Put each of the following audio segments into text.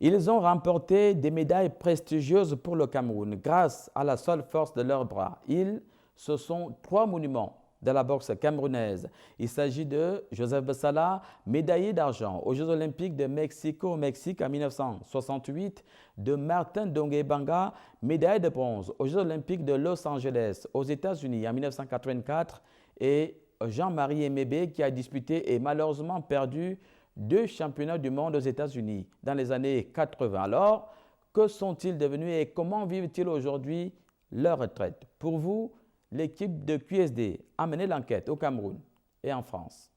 Ils ont remporté des médailles prestigieuses pour le Cameroun grâce à la seule force de leurs bras. Ce sont 3 monuments de la boxe camerounaise. Il s'agit de Joseph Bessala, médaillé d'argent aux Jeux Olympiques de Mexico au Mexique en 1968, de Martin Donguebanga, médaille de bronze aux Jeux Olympiques de Los Angeles aux États-Unis en 1984 et Jean-Marie Emebe qui a disputé et malheureusement perdu 2 championnats du monde aux États-Unis dans les années 80. Alors, que sont-ils devenus et comment vivent-ils aujourd'hui leur retraite? Pour vous, l'équipe de QSD a mené l'enquête au Cameroun et en France.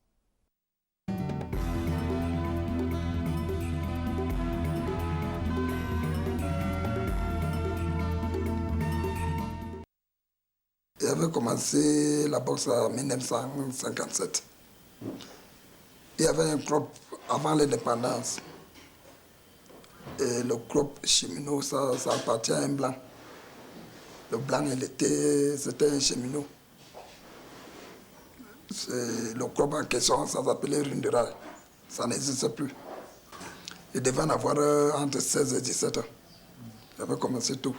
J'avais commencé la boxe en 1957. Il y avait un club avant l'indépendance. Et le club cheminot, ça appartient à un blanc. Le blanc, c'était un cheminot. Le club en question, ça s'appelait Rundera. Ça n'existe plus. Il devait en avoir entre 16 et 17 ans. J'avais commencé tout.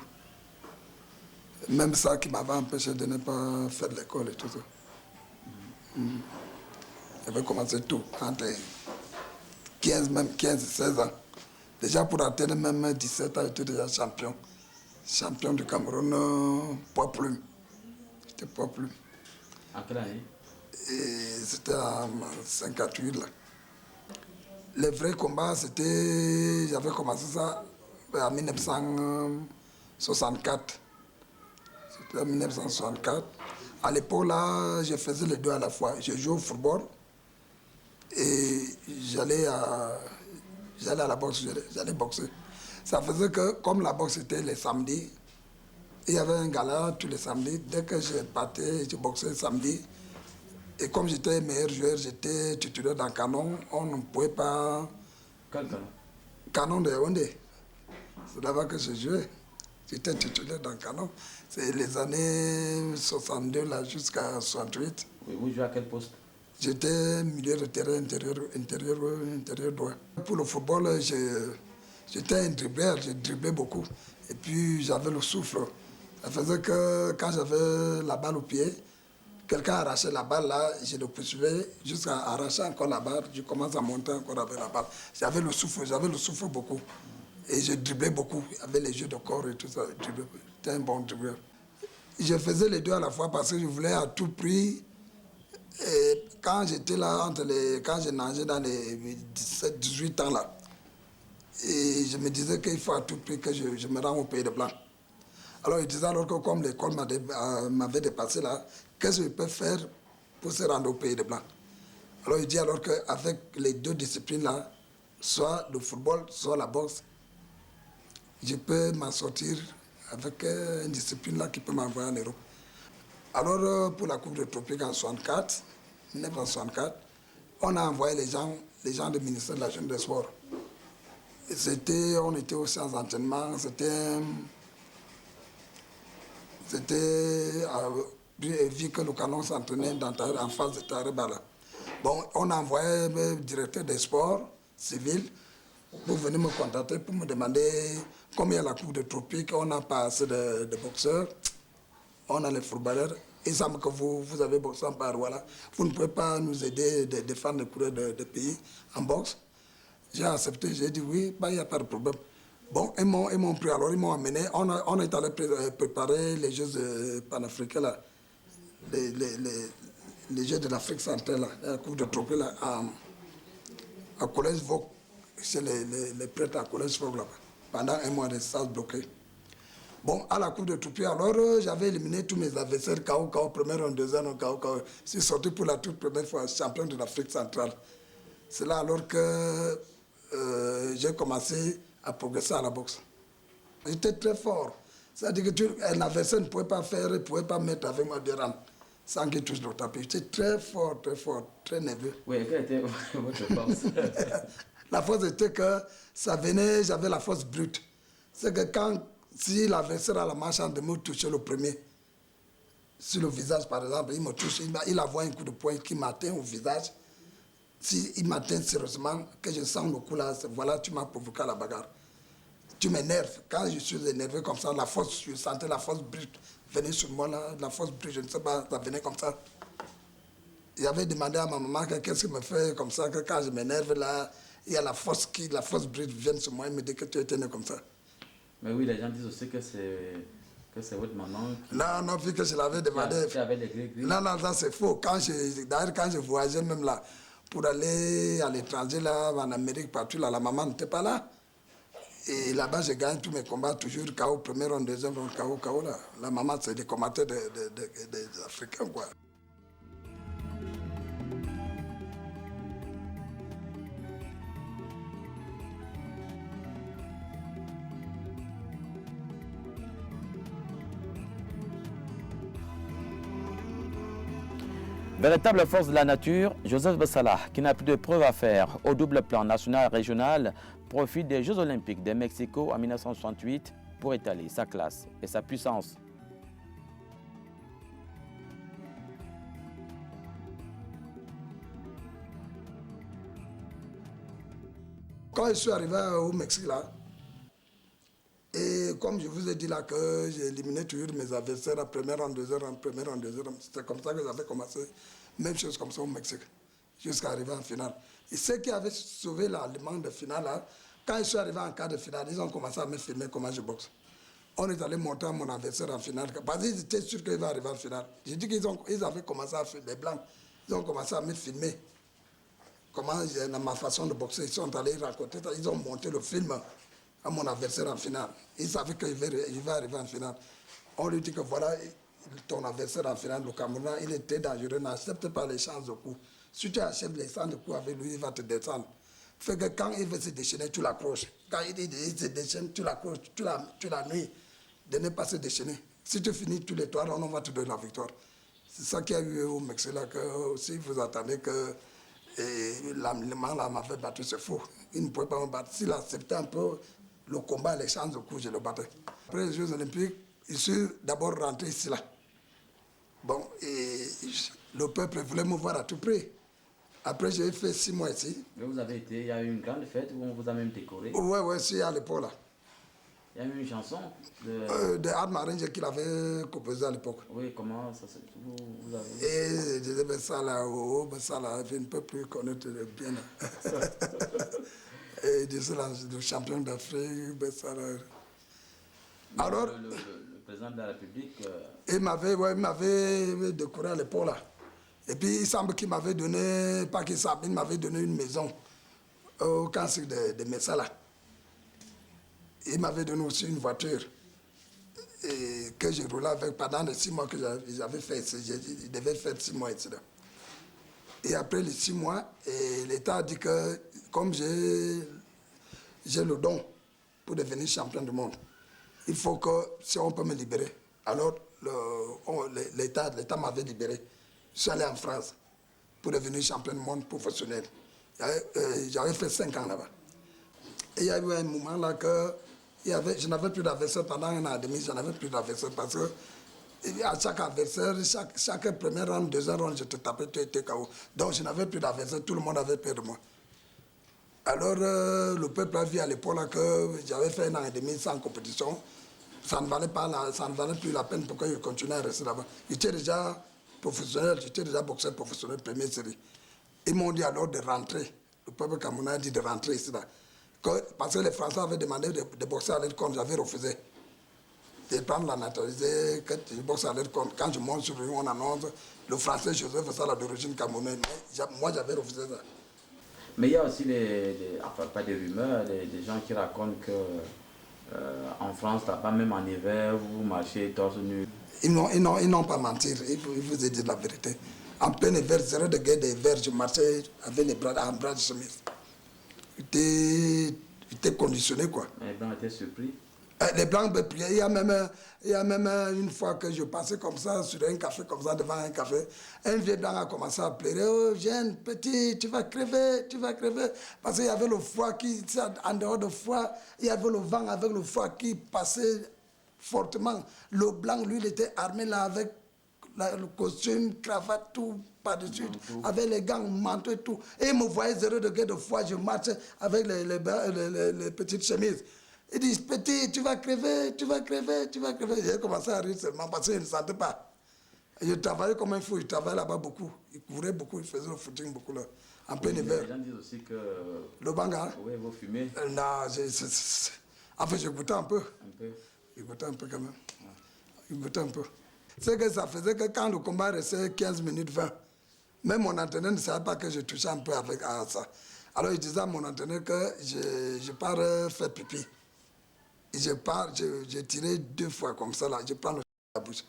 Même ça qui m'avait empêché de ne pas faire de l'école et tout ça. J'avais commencé tout, entre 15 et 16 ans. Déjà pour atteindre même 17 ans, j'étais déjà champion. Champion du Cameroun, poids plume. J'étais poids plume. En quelle année? Et c'était en 58 là. Les vrais combats, c'était... J'avais commencé ça en 1964. C'était en 1964. À l'époque là, je faisais les deux à la fois. Je jouais au football et j'allais à la boxe, j'allais boxer. Ça faisait que, comme la boxe était les samedis, il y avait un gala tous les samedis. Dès que je partais, je boxais le samedi. Et comme j'étais meilleur joueur, j'étais titulaire dans Canon, on ne pouvait pas... Quel canon? Canon de Yaoundé. C'est là-bas que je jouais. J'étais titulaire dans Canon. C'est les années 62 là, jusqu'à 68. Oui, vous jouez à quel poste? J'étais milieu de terrain intérieur droit. Pour le football, j'étais un dribbleur, je driblais beaucoup. Et puis j'avais le souffle. Ça faisait que quand j'avais la balle au pied, quelqu'un arrachait la balle là, je le poursuivais jusqu'à arracher encore la balle. Je commence à monter encore avec la balle. J'avais le souffle beaucoup. Et je driblais beaucoup, avec les jeux de corps et tout ça. J'étais un bon dribbleur. Je faisais les deux à la fois parce que je voulais à tout prix. Et quand j'étais là, quand je nageais dans les 17-18 ans là, et je me disais qu'il faut à tout prix que je me rende au pays de Blanc. Alors il disait alors que comme l'école m'avait dépassé là, qu'est-ce que je peux faire pour se rendre au pays de Blanc? Alors il dit alors qu'avec les deux disciplines là, soit le football, soit la boxe, je peux m'en sortir avec une discipline là qui peut m'envoyer en Europe. Alors pour la Coupe de Tropique en 1964, on a envoyé les gens du ministère de la Jeunesse des Sports. On était aussi en entraînement, vu que le canon s'entraînait en face de Tarébala. Bon, on a envoyé le directeur des sports civils pour venir me contacter, pour me demander combien la Coupe de Tropique, on n'a pas assez de boxeurs, on a les footballeurs. Il semble que vous avez boxé en part, voilà. Vous ne pouvez pas nous aider de défendre les couleurs de pays en boxe. J'ai accepté, j'ai dit oui, il n'y a pas de problème. Bon, ils m'ont pris, alors ils m'ont amené, on est allé préparer les Jeux panafricains, là, les Jeux de l'Afrique centrale, là, la Coupe de Trophée, là, à Collège Vogue, chez les prêtres à Collège Vogue, là, pendant un mois de stage bloqué. Bon, à la Coupe de Trophée, alors j'avais éliminé tous mes adversaires, KO, première en deuxième, KO. Je suis sorti pour la toute première fois champion de l'Afrique centrale. C'est là alors que j'ai commencé à progresser à la boxe. J'étais très fort. C'est-à-dire qu'un adversaire ne pouvait pas faire, ne pouvait pas mettre avec moi des rangs sans qu'il touche le tapis. J'étais très fort, très nerveux. Oui, quelle était votre force? La force était que ça venait, j'avais la force brute. C'est que si l'adversaire a la malchance de me toucher le premier, sur le visage par exemple, il me touche, il envoie un coup de poing qui m'atteint au visage. S'il m'atteint sérieusement, que je sens le coup là, voilà, tu m'as provoqué à la bagarre. tu m'énerves. Quand je suis énervé comme ça, la force, je sentais la force brute venir sur moi, là, la force brute, je ne sais pas, ça venait comme ça. J'avais demandé à ma maman qu'est-ce qui me fait comme ça, que quand je m'énerve là, il y a la force brute vient sur moi et me dit que tu es né comme ça. Mais oui, les gens disent aussi que c'est votre maman qui... Non, vu que je l'avais demandé. Qui avait des gris-gris. Non, ça c'est faux. D'ailleurs, quand je voyageais même là, pour aller à l'étranger, là, en Amérique, partout, là, la maman n'était pas là. Et là-bas, je gagne tous mes combats, toujours KO, premier round, deuxième round, KO, là. La maman, c'est des combattants des Africains, quoi. Véritable force de la nature, Joseph Bessalah, qui n'a plus de preuves à faire au double plan national et régional, profite des Jeux Olympiques de Mexico en 1968 pour étaler sa classe et sa puissance. Quand je suis arrivé au Mexique, là, et comme je vous ai dit là que j'ai éliminé toujours mes adversaires à première en deuxième round, c'était comme ça que j'avais commencé. Même chose comme ça au Mexique, jusqu'à arriver en finale. Et ceux qui avaient sauvé l'aliment de finale, là, quand je suis arrivé en quart de finale, ils ont commencé à me filmer comment je boxe. On est allé montrer à mon adversaire en finale, parce qu'ils étaient sûrs qu'il va arriver en finale. J'ai dit qu'ils avaient commencé à filmer, les Blancs, ils ont commencé à me filmer. Comment, dans ma façon de boxer, ils sont allés raconter, ils ont monté le film à mon adversaire en finale. Ils savaient qu'il va arriver en finale. On lui dit que voilà, ton adversaire en finale, le Cameroun, il était dangereux, n'accepte pas les chances de coups. Si tu achètes les chances de coups avec lui, il va te descendre. Fait que quand il veut se déchaîner, tu l'accroches. Quand il se déchaîne, tu l'accroches, tu la nuis de ne pas se déchaîner. Si tu finis tous les 3 rounds, on va te donner la victoire. C'est ça qu'il y a eu au Mexique, là, que si vous attendez que l'aliment là m'avait battu, c'est faux. Il ne pouvait pas me battre. S'il acceptait un peu le combat, les chances de coup, je le battais. Après les Jeux Olympiques, je suis d'abord rentré ici là. Bon, et le peuple voulait me voir à tout prix. Après, j'ai fait 6 mois ici. Mais vous avez été, il y a eu une grande fête où on vous a même décoré. Ouais, c'est à l'époque là. Il y a eu une chanson de Art Ranger qu'il avait composé à l'époque. Oui, comment ça se... Vous avez... Et je disais, ben ça là, je ne peux plus connaître bien. Et je suis le champion d'Afrique, ben ça là. Alors, le président de la République... il m'avait décoré à l'époque là. Et puis il semble qu'il m'avait donné, pas qu'il semble, il m'avait donné une maison au cancer de Messala. Il m'avait donné aussi une voiture et que j'ai roulé avec pendant les 6 mois que j'avais fait. Je devais faire 6 mois ici. Et après les 6 mois, l'État a dit que comme j'ai le don pour devenir champion du monde, il faut que si on peut me libérer. Alors l'État m'avait libéré. Je suis allé en France pour devenir champion du monde professionnel. J'avais fait 5 ans là-bas. Et il y a eu un moment là que je n'avais plus d'adversaire pendant 1 an et demi, je n'avais plus d'adversaire parce que à chaque adversaire, chaque premier round, deuxième round, je te tapais, tu étais KO. Donc je n'avais plus d'adversaire, tout le monde avait peur de moi. Alors le peuple a vu à l'époque là que j'avais fait 1 an et demi sans compétition. Ça ne valait plus la peine pour que je continue à rester là-bas. J'étais déjà professionnel, j'étais déjà boxeur professionnel, première série. Ils m'ont dit alors de rentrer. Le peuple camerounais a dit de rentrer ici là. Parce que les Français avaient demandé de boxer à leur compte, j'avais refusé. De prendre la naturalité, que je boxe à leur compte. Quand je monte sur lui, on annonce le Français Joseph Bessalah d'origine camerounaise. Moi, j'avais refusé ça. Mais il y a aussi enfin, pas des rumeurs, des gens qui racontent que en France, là-bas, même en hiver, vous marchez torse nu. Ils n'ont pas menti, ils vous ai dit la vérité. En plein hiver, 0 degré d'hiver, je marchais avec les bras de chemise. J'étais conditionné, quoi. Les Blancs étaient surpris. Les Blancs me priaient. Il y a même une fois que je passais comme ça, sur un café, comme ça, devant un café, un vieux Blanc a commencé à pleurer. Oh, jeune, petit, tu vas crever, tu vas crever. Parce qu'il y avait le froid en dehors de froid, il y avait le vent avec le froid qui passait fortement. Le Blanc, lui, il était armé là avec le costume, cravate, tout par-dessus, avec les gants, manteau et tout. Et il me voyait 0 degré de froid, je marchais avec les petites chemises. Il dit, petit, tu vas crever, tu vas crever, tu vas crever. J'ai commencé à rire seulement parce qu'il ne sentait pas. Je travaillais comme un fou, je travaillais là-bas beaucoup. Il courait beaucoup, il faisait le footing beaucoup là, en plein hiver. Les gens disent aussi que... Le banga? Oui, vous fumez. Non, en fait, je goûtais un peu. Un peu. Je goûtais un peu quand même. Je goûtais un peu. C'est que ça faisait que quand le combat restait 15 minutes 20, même mon entraîneur ne savait pas que je touchais un peu avec ça. Alors il disait à mon entraîneur que je pars faire pipi. Et j'ai tiré 2 fois comme ça là, je prends le la bouche.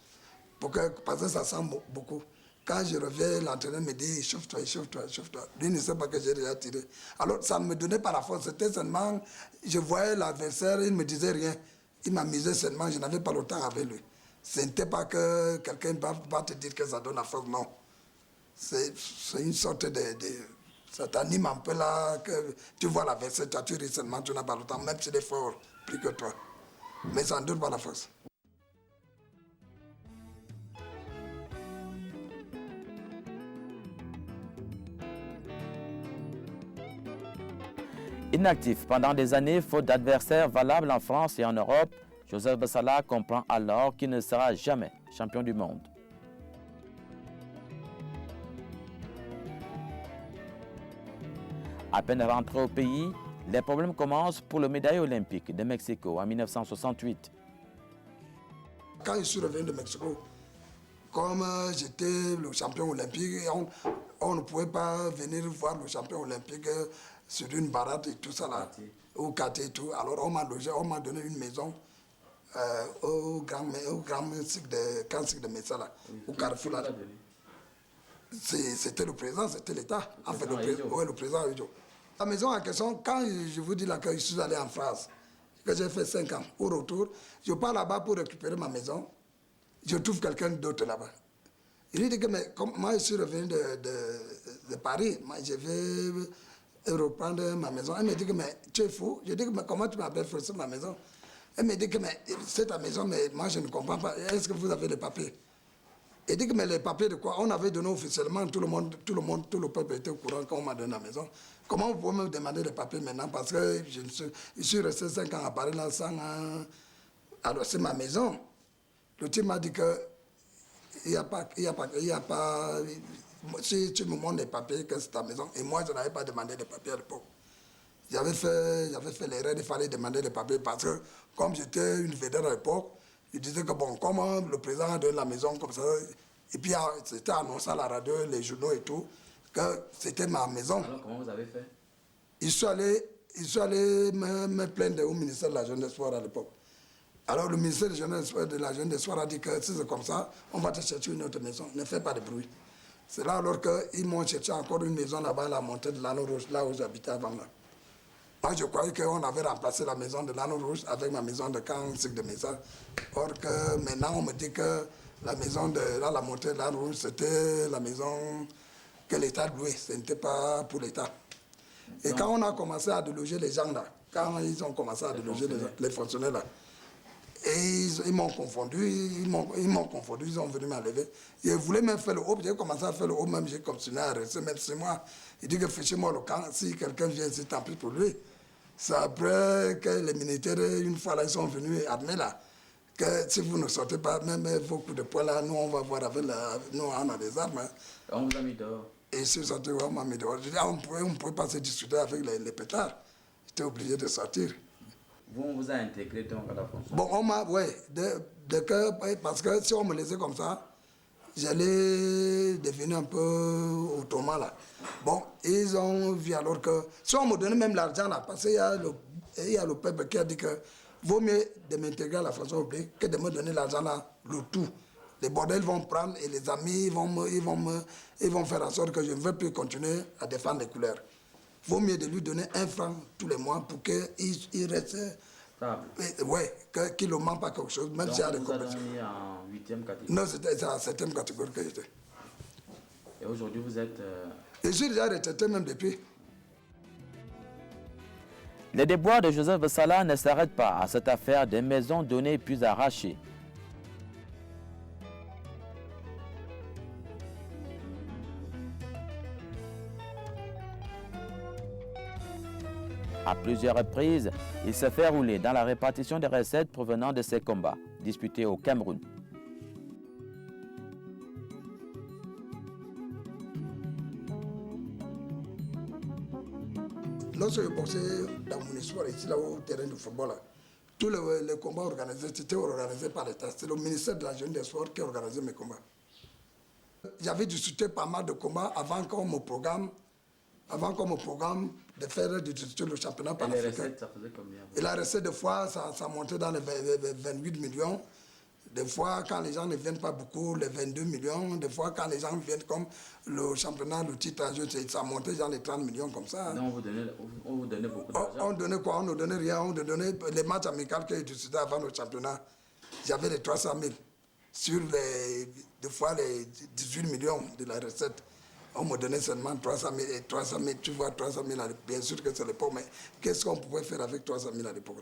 Parce que ça sent beaucoup. Quand je reviens, l'entraîneur me dit, chauffe-toi, chauffe-toi, chauffe-toi. Lui ne sait pas que j'ai déjà tiré. Alors ça ne me donnait pas la force, c'était seulement, je voyais l'adversaire, il ne me disait rien. Il m'amusait seulement, je n'avais pas le temps avec lui. Ce n'était pas que quelqu'un va te dire que ça donne la force, non. C'est une sorte de ça t'anime un peu là, que tu vois l'adversaire, tu ris seulement, tu n'as pas le temps, même s'il est fort, plus que toi. Mais ça ne donne pas la force. Inactif pendant des années, faute d'adversaires valables en France et en Europe, Joseph Bessala comprend alors qu'il ne sera jamais champion du monde. À peine rentré au pays, les problèmes commencent pour le médaillé olympique de Mexico en 1968. Quand je suis revenu de Mexico, comme j'étais le champion olympique, on ne pouvait pas venir voir le champion olympique sur une baraque et tout ça là, au quartier et tout. Alors on m'a logé, on m'a donné une maison au grand cycle de Messa là, au Carrefour là. C'était le président, c'était l'État. En fait, le président Aïdjo. La maison en question, quand je vous dis là que je suis allé en France, que j'ai fait 5 ans, au retour, je pars là-bas pour récupérer ma maison, je trouve quelqu'un d'autre là-bas. Il lui dit que mais, comme moi je suis revenu de Paris, moi je vais reprendre ma maison. Elle me dit que mais tu es fou. Je dis que mais comment tu m'appelles forcer ma maison? Elle me dit que mais c'est ta maison, mais moi je ne comprends pas. Est-ce que vous avez les papiers? Il dit que mais les papiers de quoi? On avait donné officiellement, tout le peuple était au courant quand on m'a donné la maison. Comment vous pouvez me demander les papiers maintenant? Parce que je suis resté 5 ans à Paris là sans... alors c'est ma maison. Le type m'a dit que il n'y a pas... Si tu me montres les papiers, que c'est ta maison. Et moi, je n'avais pas demandé les papiers à l'époque. J'avais fait l'erreur, il fallait demander les papiers parce que, comme j'étais une vedette à l'époque, il disait que bon, comment le président a donné la maison comme ça, et puis c'était annoncé à la radio, les journaux et tout, que c'était ma maison. Alors comment vous avez fait? Je suis allé me plaindre au ministère de la Jeunesse Sport à l'époque. Alors le ministère de la Jeunesse Sport a dit que si c'est comme ça, on va te chercher une autre maison, ne fais pas de bruit. C'est là alors qu'ils m'ont cherché encore une maison là-bas à la montée de l'Anneau Rouge, là où j'habitais avant là. Moi, je croyais qu'on avait remplacé la maison de l'Anneau Rouge avec ma maison de Camp de Messa. Or que maintenant, on me dit que la maison de la montée de l'Anneau Rouge, c'était la maison que l'État louait. Ce n'était pas pour l'État. Et quand on a commencé à déloger les gens là, quand ils ont commencé à déloger les fonctionnaires là, et ils m'ont confondu, ils ont venu m'enlever. Ils voulaient même faire le haut, j'ai commencé à faire le haut, même j'ai continué à rester, même c'est moi. Il dit que fichez-moi le camp, si quelqu'un vient ici, tant pis pour lui. C'est après que les militaires, une fois là, ils sont venus et admettent là, que si vous ne sortez pas, même vos coups de poing là, nous on va voir avec nous on a des armes. Hein. On vous a mis dehors. Et si vous sortez, on m'a mis dehors. Je dis, on ne pouvait pas se discuter avec les pétards. J'étais obligé de sortir. Vous, on vous a intégré donc à la fonction? Bon, on m'a, oui, parce que si on me laissait comme ça, j'allais devenir un peu autonome là. Bon, ils ont vu alors que, si on me donnait même l'argent là, parce qu'il y a le peuple qui a dit que vaut mieux de m'intégrer à la fonction publique que de me donner l'argent là, le tout. Les bordels vont prendre et les amis ils vont faire en sorte que je ne veux plus continuer à défendre les couleurs. Vaut mieux de lui donner 1 franc tous les mois pour qu'il reste... Oui, qu'il ne manque pas quelque chose, même s'il y a des compétitions. Vous êtes en 8e catégorie? Non, c'était en 7e catégorie que j'étais. Et aujourd'hui, vous êtes... Je suis déjà retraité même depuis. Les déboires de Joseph Bessala ne s'arrêtent pas à cette affaire des maisons données puis arrachées. À plusieurs reprises, il s'est fait rouler dans la répartition des recettes provenant de ces combats disputés au Cameroun. Lorsque je boxais dans mon histoire, ici là au terrain de football, tous les combats organisés, c'était organisé par l'État. C'est le ministère de la Jeunesse et des Sports qui organisait mes combats. J'avais discuté pas mal de combats avant qu'on me programme de faire le championnat Et les panafricain. recettes, ça faisait combien? Et la recette, des fois, ça montait dans les 28 millions. Des fois, quand les gens ne viennent pas beaucoup, les 22 millions. Des fois, quand les gens viennent comme le championnat, le titre à jeu, ça montait dans les 30 millions comme ça. Donc, on vous donnait beaucoup d'argent. On donnait quoi? On ne donnait rien. On donnait les matchs amicaux que j'ai avant le championnat. J'avais les 300 000 sur des fois les 18 millions de la recette. On me donnait seulement 300 000. Et 300 000, tu vois, 300 000, bien sûr que c'est l'époque, mais qu'est-ce qu'on pouvait faire avec 300 000 à l'époque?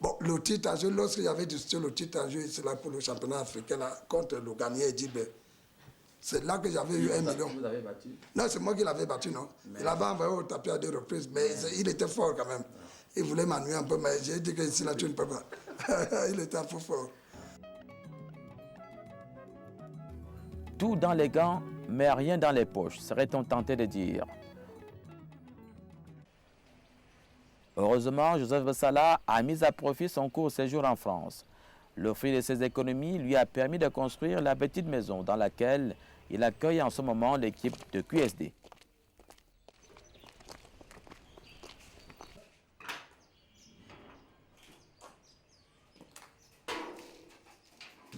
Bon, le titre à jeu, lorsqu'il y avait discuté le titre à jeu, c'est là pour le championnat africain, là, contre le gagné Edibé. C'est là que j'avais eu 1 million. Vous avez battu? Non, c'est moi qui l'avais battu, non. Il avait envoyé au tapis à 2 reprises, mais il était fort quand même. Il voulait m'ennuyer un peu, mais j'ai dit que ici, là, tu ne peux pas. Il était un peu fort. Tout dans les gants, mais rien dans les poches, serait-on tenté de dire. Heureusement, Joseph Bessala a mis à profit son court séjour en France. Le fruit de ses économies lui a permis de construire la petite maison dans laquelle il accueille en ce moment l'équipe de QSD.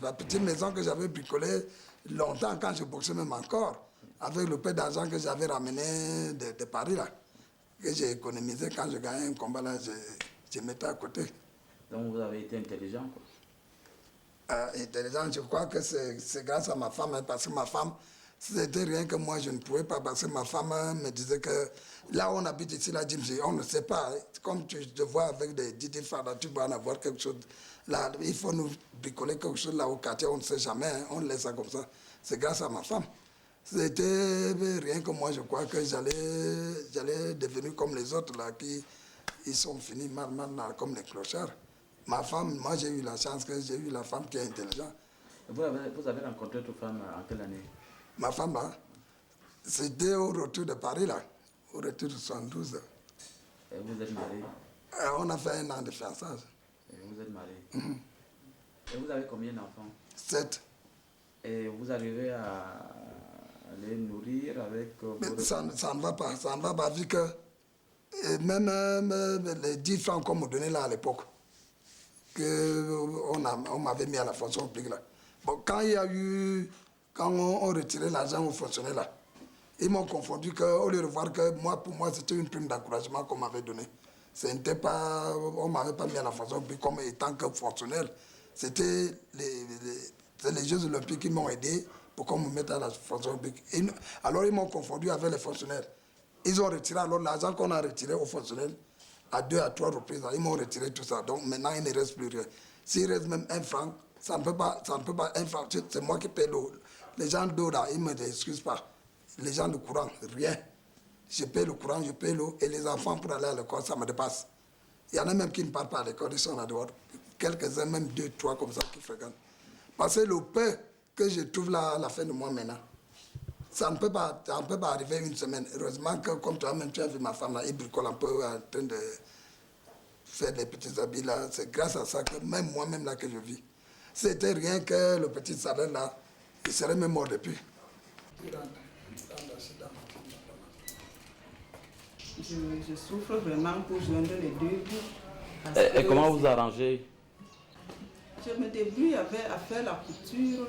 La petite maison que j'avais bricolée longtemps quand je boxais même encore, avec le peu d'argent que j'avais ramené de Paris, là, que j'ai économisé quand je gagnais un combat, là, je mettais à côté. Donc vous avez été intelligent, quoi. Intelligent, je crois que c'est grâce à ma femme, hein, parce que ma femme, c'était rien que moi, je ne pouvais pas, parce que ma femme me disait que là où on habite ici, là, on ne sait pas, hein, comme tu te vois avec des Didi Fada, tu vas en avoir quelque chose. Là, il faut nous bricoler quelque chose là au quartier, on ne sait jamais, hein, on laisse ça comme ça. C'est grâce à ma femme. C'était rien que moi, je crois que j'allais devenir comme les autres là, qui ils sont finis mal, comme les clochards. Ma femme, moi j'ai eu la chance que j'ai eu la femme qui est intelligente. Vous avez rencontré votre femme en quelle année? Ma femme, hein, c'était au retour de Paris, là, au retour de 72. Et vous êtes marié? On a fait 1 an de fiançage. Et vous êtes marié? Et vous avez combien d'enfants? 7. Et vous arrivez à les nourrir avec... Mais ça ne va pas, ça ne va pas, vu que même les 10 francs qu'on me donnait là à l'époque, qu'on m'avait mis à la fonction publique là. Bon, quand on retirait l'argent aux fonctionnaires là, ils m'ont confondu qu'au lieu de voir que pour moi, c'était une prime d'encouragement qu'on m'avait donnée. On ne m'avait pas mis à la fonction publique comme étant que fonctionnaire. C'était les Jeux Olympiques qui m'ont aidé pour qu'on me mette à la fonction publique. Alors ils m'ont confondu avec les fonctionnaires. Ils ont retiré alors l'argent qu'on a retiré aux fonctionnaires à 2 à 3 reprises. Ils m'ont retiré tout ça. Donc maintenant, il ne reste plus rien. S'il reste même 1 franc, ça ne peut pas 1 franc. C'est moi qui paie l'eau. Les gens d'eau là, ils ne m'excusent pas. Les gens de courant, rien. Je paie le courant, je paie l'eau. Et les enfants pour aller à l'école, ça me dépasse. Il y en a même qui ne partent pas à l'école, ils sont là dehors. Quelques-uns, même 2, 3 comme ça, qui fréquentent. Parce que le peu que je trouve là à la fin du mois maintenant, ça ne peut pas arriver une semaine. Heureusement que, comme toi-même, tu as vu ma femme là, il bricole un peu en train de faire des petits habits là. C'est grâce à ça que même moi-même là que je vis. C'était rien que le petit salaire là, il serait même mort depuis. Je souffre vraiment pour joindre les deux bouts. Et comment vous arrangez? Je me débrouille à faire la couture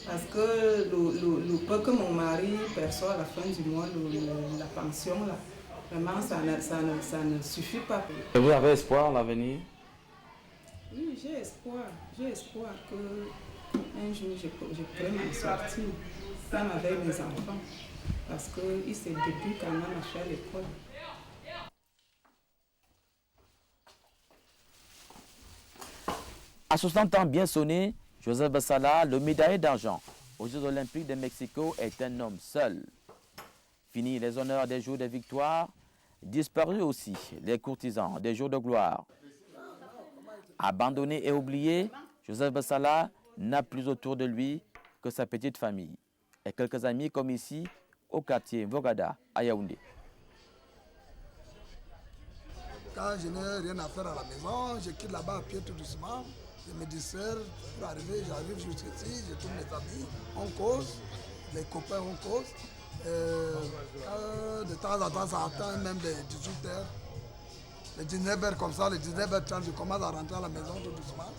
parce que le peu que mon mari perçoit à la fin du mois, la pension, là, vraiment ça ne suffit pas. Et vous avez espoir à l'avenir? Oui, j'ai espoir que un jour je pourrai m'en sortir, même avec mes enfants, parce qu'ils se débrouillent quand même à faire l'école. À 60 ans bien sonné, Joseph Bessala, le médaillé d'argent aux Jeux Olympiques de Mexico, est un homme seul. Fini les honneurs des jours de victoire, Disparus aussi les courtisans des jours de gloire. Abandonné et oublié, Joseph Bessala n'a plus autour de lui que sa petite famille et quelques amis comme ici au quartier Vogada à Yaoundé. Quand je n'ai rien à faire à la maison, je quitte là-bas à pied tout doucement. Je me distrais pour arriver, j'arrive jusqu'ici, je trouve mes amis, on cause, les copains on cause. De temps en temps, ça atteint même les 18h. Les 19h comme ça, les 19h30, je commence à rentrer à la maison tout doucement.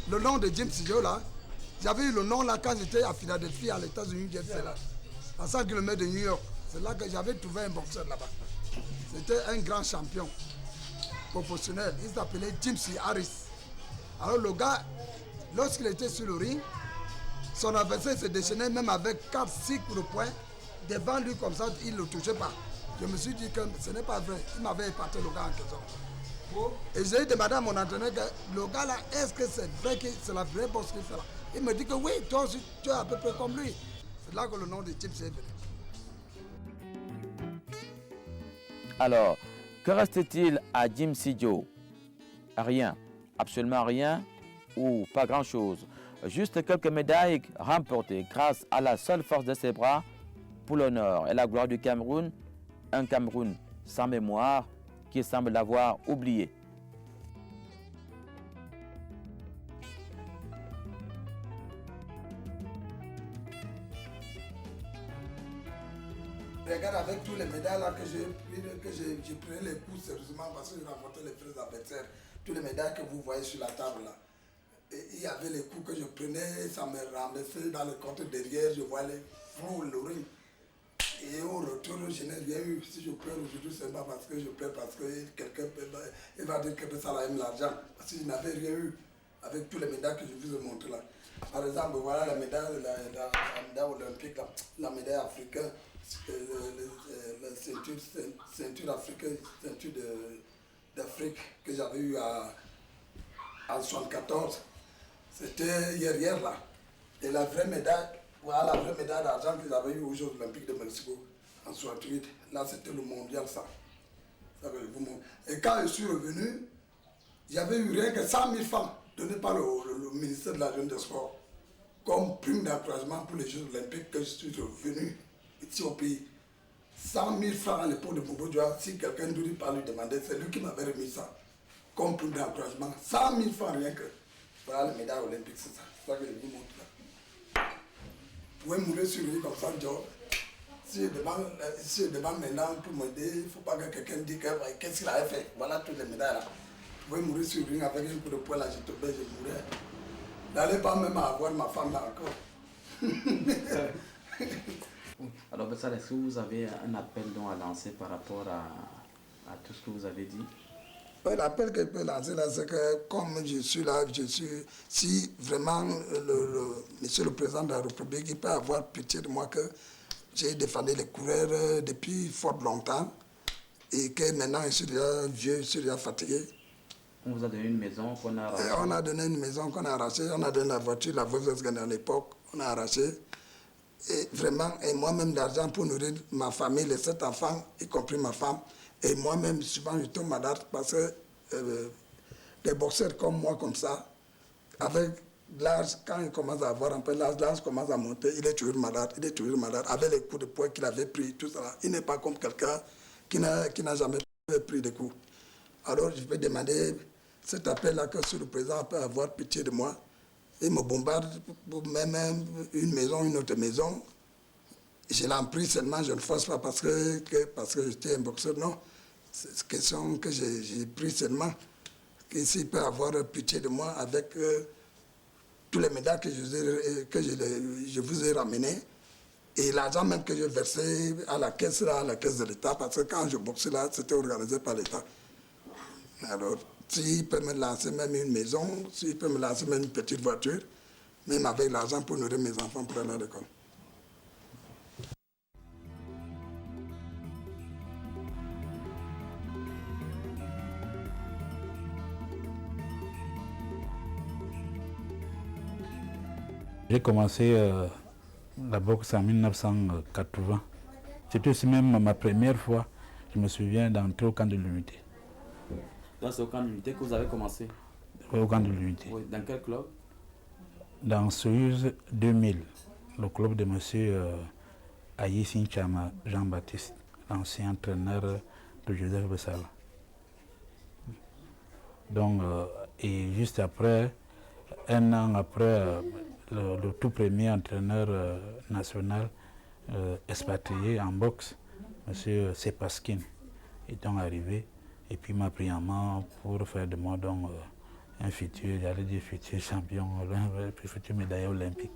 Le nom de Jim Sidjo là, j'avais eu le nom là quand j'étais à Philadelphie, à l'États-Unis, c'est là, à 100 km de New York. C'est là que j'avais trouvé un boxeur là-bas. C'était un grand champion professionnel. Il s'appelait Jim C. Harris. Alors le gars, lorsqu'il était sur le ring, son adversaire se déchaînait même avec 4-6 coups de poing. Devant lui comme ça, il ne le touchait pas. Je me suis dit que ce n'est pas vrai. Il m'avait épaté le gars en question. Et j'ai demandé à mon entraîneur que le gars là, est-ce que c'est vrai que c'est la vraie boxe qu'il fait là? Il me dit que oui, toi aussi tu es à peu près comme lui. C'est là que le nom de Jim est venu. Alors, que reste-t-il à Jim Sidjo? Rien, absolument rien ou pas grand-chose. Juste quelques médailles remportées grâce à la seule force de ses bras pour l'honneur et la gloire du Cameroun, un Cameroun sans mémoire qui semble l'avoir oublié. Regarde avec tous les médailles là que j'ai pris les coups sérieusement parce que j'ai rencontré les vrais adversaires. Tous les médailles que vous voyez sur la table là. Et il y avait les coups que je prenais, ça me ramassait dans le compte derrière, je voyais flou le ring. Et au retour, je n'ai rien eu. Si je pleure aujourd'hui, ce n'est pas parce que je pleure, parce que quelqu'un va dire que ça aime l'argent. Parce que je n'avais rien eu avec tous les médailles que je vous ai montrées là. Par exemple, voilà la médaille, la médaille olympique, la médaille africaine, la ceinture africaine, ceinture d'Afrique que j'avais eu en 1974. C'était hier là. Et la vraie médaille, voilà la vraie médaille d'argent que j'avais eu aux Jeux Olympiques de Mexico en 1968. Là, c'était le mondial, ça. Et quand je suis revenu, j'avais eu rien que 100 000 francs donnés par le ministère de la Jeunesse et des Sports comme prime d'encouragement pour les Jeux Olympiques que je suis revenu ici au pays. 100 000 francs à l'époque de Bobo Dioua, si quelqu'un ne lui pas lui demander, c'est lui qui m'avait remis ça comme prime d'encouragement. 100 000 francs rien que. Voilà la médaille olympique, c'est ça. C'est ça que je vous montre là. Vous pouvez mourir sur lui comme ça, Joe. Si je demande maintenant pour m'aider, il ne faut pas que quelqu'un dise qu'est-ce qu'il avait fait. Voilà toutes les médailles là. Vous pouvez mourir sur lui avec un coup de poing là, je tombais, je mourais. N'allez pas même avoir ma femme là encore. Alors Bessala, est-ce que vous avez un appel à lancer par rapport à tout ce que vous avez dit? L'appel que je peux lancer là, c'est que comme je suis là, si vraiment monsieur le président de la République, il peut avoir pitié de moi que j'ai défendu les coureurs depuis fort longtemps et que maintenant je suis déjà vieux, je suis déjà fatigué. On vous a donné une maison qu'on a arrachée. On a donné une maison qu'on a arrachée, on a donné la voiture, la Volkswagen à l'époque, on a arraché. Et vraiment, et moi-même l'argent pour nourrir ma famille, les 7 enfants, y compris ma femme. Et moi-même, souvent, je tombe malade parce que les boxeurs comme moi, comme ça, avec l'âge, quand il commence à avoir un peu l'âge commence à monter, il est toujours malade, avec les coups de poing qu'il avait pris, tout ça. Il n'est pas comme quelqu'un qui n'a jamais pris de coups. Alors, je vais demander cet appel-là que si le président peut avoir pitié de moi. Il me bombarde pour même une maison, une autre maison. Je l'en prie seulement, je ne force pas parce que j'étais un boxeur, non. C'est une question que j'ai pris seulement. S'il peut avoir pitié de moi avec tous les médailles que je vous ai ramenés et l'argent même que j'ai versé à la caisse de l'État, parce que quand je boxais là, c'était organisé par l'État. Alors, s'il peut me lancer même une maison, s'il peut me lancer même une petite voiture, même avec l'argent pour nourrir mes enfants pour aller à l'école. J'ai commencé la boxe en 1980. C'était aussi même ma première fois je me souviens d'entrer au camp de l'unité. Donc c'est au camp de l'unité que vous avez commencé? Au camp de l'unité. Oui. Dans quel club? Dans Soyuz 2000, le club de monsieur Aïssin Chama Jean-Baptiste, l'ancien entraîneur de Joseph Bessala. Donc, et juste après, un an après, le tout premier entraîneur national expatrié en boxe, M. Sepaskin, est donc arrivé et puis m'a pris en main pour faire de moi donc, un futur, j'allais dire futur champion, un futur médaillé olympique.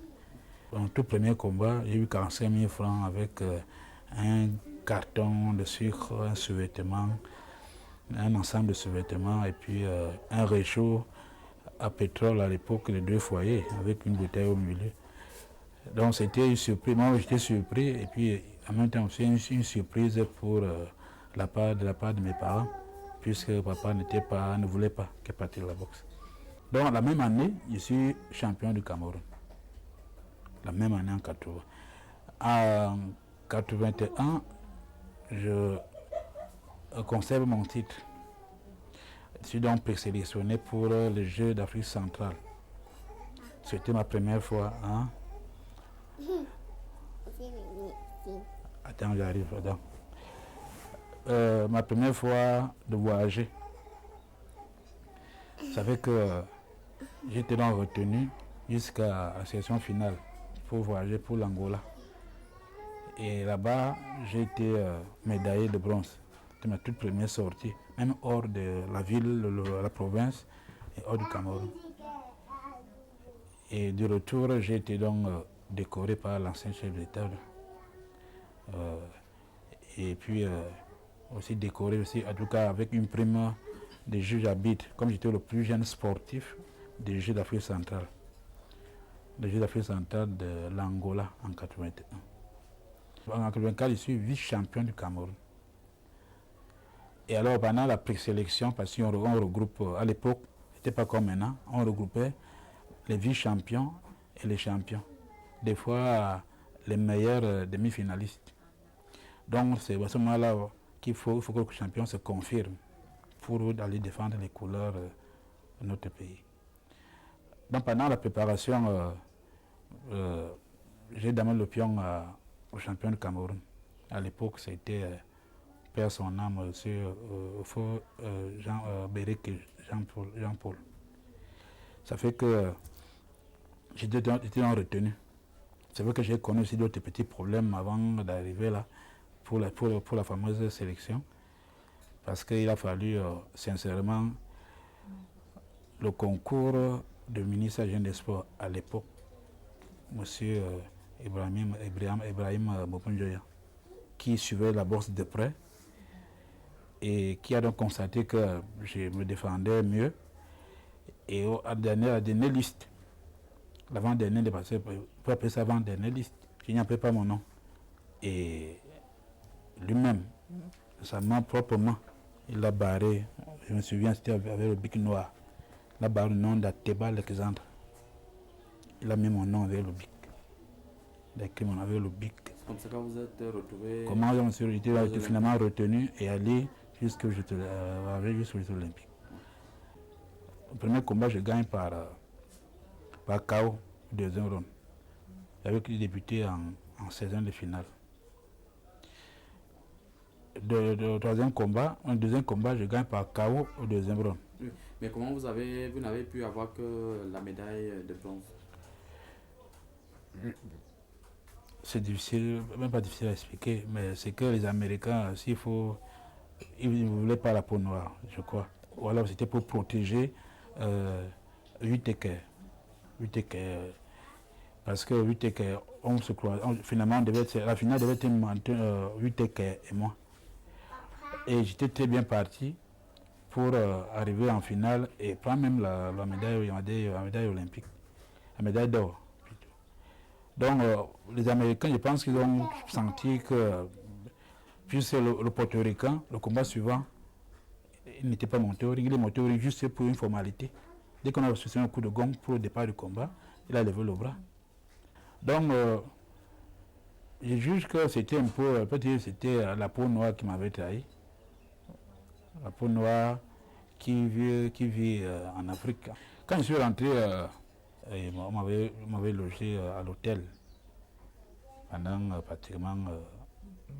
Mon tout premier combat, j'ai eu 45 000 francs avec un carton de sucre, un sous-vêtement, un ensemble de sous-vêtements et puis un réchaud à pétrole à l'époque de 2 foyers avec une bouteille au milieu. Donc c'était une surprise, moi j'étais surpris et puis en même temps aussi une surprise pour de la part de mes parents puisque papa ne voulait pas qu'elle parte de la boxe. Donc la même année, je suis champion du Cameroun. La même année en 80. En 81, je conserve mon titre. Je suis donc présélectionné pour les Jeux d'Afrique centrale. C'était ma première fois. Hein? Attends, j'arrive. Ma première fois de voyager. Ça fait que j'étais donc retenu jusqu'à la session finale pour voyager pour l'Angola. Et là-bas, j'ai été médaillé de bronze. C'était ma toute première sortie, même hors de la ville, la province et hors du Cameroun. Et du retour, j'ai été donc décoré par l'ancien chef d'État. Et puis aussi décoré aussi, en tout cas avec une prime des Jeux d'arbitre, comme j'étais le plus jeune sportif des Jeux d'Afrique centrale. Les Jeux d'Afrique centrale de l'Angola en 81. En 84, je suis vice-champion du Cameroun. Et alors pendant la présélection, parce qu'on regroupe, à l'époque, c'était pas comme maintenant, on regroupait les vice-champions et les champions. Des fois, les meilleurs demi-finalistes. Donc c'est à ce moment-là qu'il faut que le champion se confirme pour aller défendre les couleurs de notre pays. Donc pendant la préparation, j'ai donné le pion au champion du Cameroun. À l'époque, c'était père son âme, Jean Béric Jean-Paul. Ça fait que j'étais en retenue. C'est vrai que j'ai connu aussi d'autres petits problèmes avant d'arriver là pour la fameuse sélection. Parce qu'il a fallu sincèrement le concours de ministre Jeune des Sports à l'époque, M. Ibrahim Mopunjoya, qui suivait la bourse de près et qui a donc constaté que je me défendais mieux. Et à la dernière liste, l'avant-dernière dépassée, on peut appeler ça avant-dernière liste, je n'y appelais pas mon nom. Et lui-même, de sa main proprement, il l'a barré, je me souviens, c'était avec le bic noir. Il a barré le nom d'Ateba Alexandre. Il a mis mon nom avec le bic. Il a écrit mon nom avec le bic. Comme ça, quand vous êtes retrouvé. Comment je me suis été finalement retenu et allé jusqu'aux Jeux olympiques. Le premier combat, je gagne par KO, deuxième round. J'avais débuté en 16e de finale. Le deuxième combat, je gagne par KO au deuxième round. Oui. Mais comment vous n'avez pu avoir que la médaille de bronze? C'est difficile, même pas difficile à expliquer, mais c'est que les Américains, ils ne voulaient pas la peau noire, je crois. Ou alors c'était pour protéger Whittaker. Parce que Whittaker, on se croit, finalement, la finale devait être Whittaker et moi. Et j'étais très bien parti pour arriver en finale et prendre même la médaille olympique, la médaille d'or. Donc les Américains, je pense qu'ils ont senti que, puisque le portoricain, le combat suivant, il n'était pas monté au ring, il est monté au ring juste pour une formalité. Dès qu'on a reçu un coup de gong pour le départ du combat, il a levé le bras. Donc je juge que c'était un peu, peut-être c'était la peau noire qui m'avait trahi. la peau noire qui vit en Afrique. Quand je suis rentré, on m'avait logé à l'hôtel pendant pratiquement,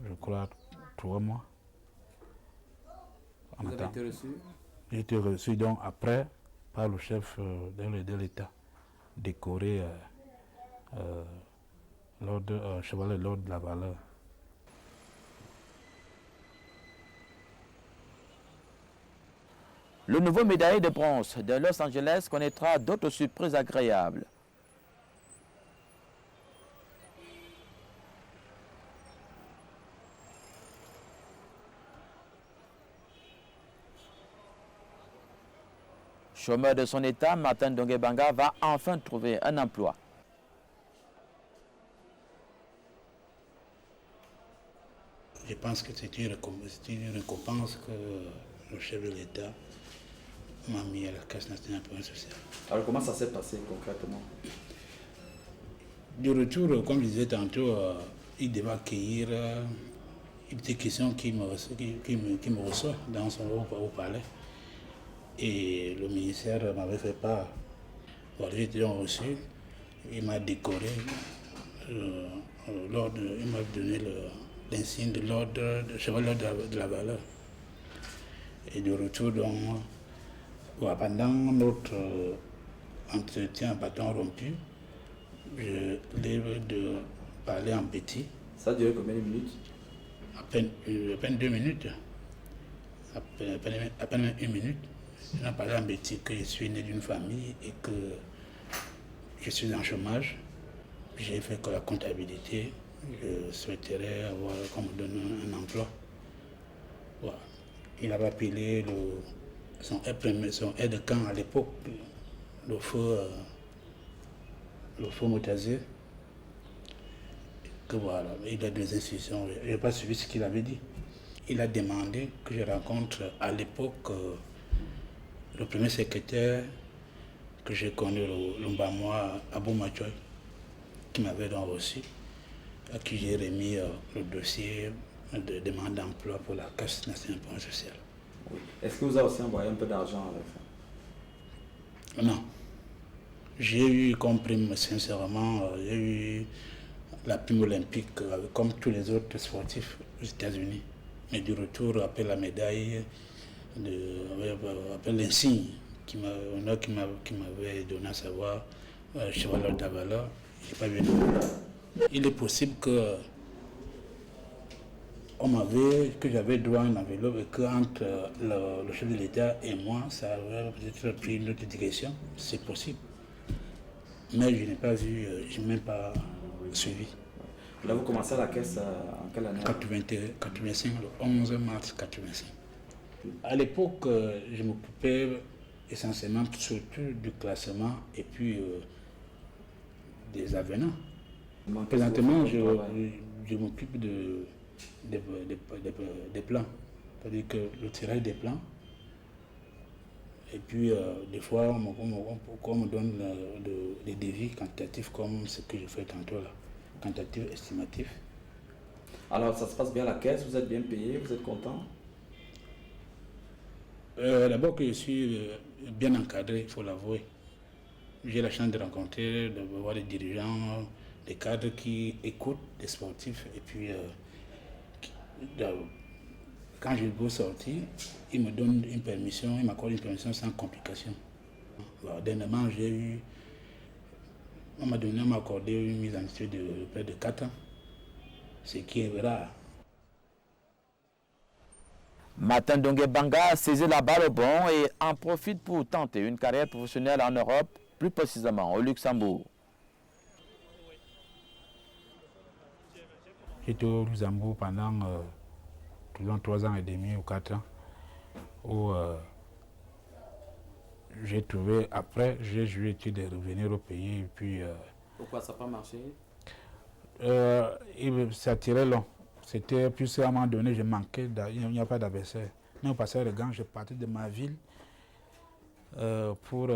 je crois, 3 mois. Vous avez été reçu? J'ai été reçu donc après par le chef de l'État, décoré chevalier de l'ordre de la valeur. Le nouveau médaillé de bronze de Los Angeles connaîtra d'autres surprises agréables. Chômeur de son état, Martin Donguebanga va enfin trouver un emploi. Je pense que c'est une récompense que le chef de l'État m'a mis à la Caisse nationale pour un social. Alors comment ça s'est passé concrètement? Du retour, comme je disais tantôt, il devait accueillir une petite question qui me reçoit dans son au palais. Et le ministère m'avait fait part. Voilà, j'ai été reçu, il m'a décoré, il m'a donné l'insigne de l'ordre de chevalier de la valeur. Et de retour, donc, pendant notre entretien à bâton rompu, je lève de parler en petit. Ça a duré combien de minutes? À peine 2 minutes. À peine 1 minute. Je parlé en petit que je suis né d'une famille et que je suis en chômage. J'ai fait que la comptabilité. Je souhaiterais avoir qu'on me donne un emploi. Voilà. Il avait appelé son aide-de-camp à l'époque, le feu Moutazé. Que voilà, il a 2 institutions. Je n'ai pas suivi ce qu'il avait dit. Il a demandé que je rencontre à l'époque le premier secrétaire que j'ai connu, le Mbamois Abou Machoy, qui m'avait donc reçu, à qui j'ai remis le dossier de demande d'emploi pour la Caisse nationale pour un social. Oui. Est-ce que vous avez aussi envoyé un peu d'argent avec ça? Non. J'ai eu comme prime, sincèrement, j'ai eu la prime olympique comme tous les autres sportifs aux États-Unis. Mais du retour, après la médaille, après l'insigne qui m'avait donné à savoir, chevalier de la valeur, je n'ai pas vu. Il est possible que j'avais droit à une enveloppe et qu'entre le chef de l'État et moi, ça aurait peut-être pris une autre direction. C'est possible. Mais je n'ai pas vu, je n'ai même pas suivi. Là, vous commencez à la caisse en quelle année? 85, le 11 mars 85. À l'époque, je m'occupais essentiellement surtout du classement et puis des avenants. Présentement, je m'occupe des plans, c'est-à-dire que le tirage des plans. Et puis, des fois, on me donne des devis quantitatifs comme ce que je fais tantôt là, quantitatif, estimatif. Alors, ça se passe bien à la caisse, vous êtes bien payé, vous êtes content? D'abord que je suis bien encadré, il faut l'avouer. J'ai la chance de rencontrer, de voir des dirigeants, des cadres qui écoutent des sportifs. Et puis, quand je veux sortir, ils me donnent une permission, ils m'accordent une permission sans complication. Dernièrement, on m'a accordé une mise en étude de près de 4 ans, ce qui est rare. Martin Donguebanga saisit la balle au bon et en profite pour tenter une carrière professionnelle en Europe, plus précisément au Luxembourg. J'étais au Luxembourg pendant 3 ans et demi ou 4 ans, où j'ai trouvé, après, j'ai joué de revenir au pays. Et puis, pourquoi ça n'a pas marché? Ça tirait long. C'était plus à un moment donné, je manquais, il n'y a pas d'adversaire. Mais au passage de Gand, je partais de ma ville pour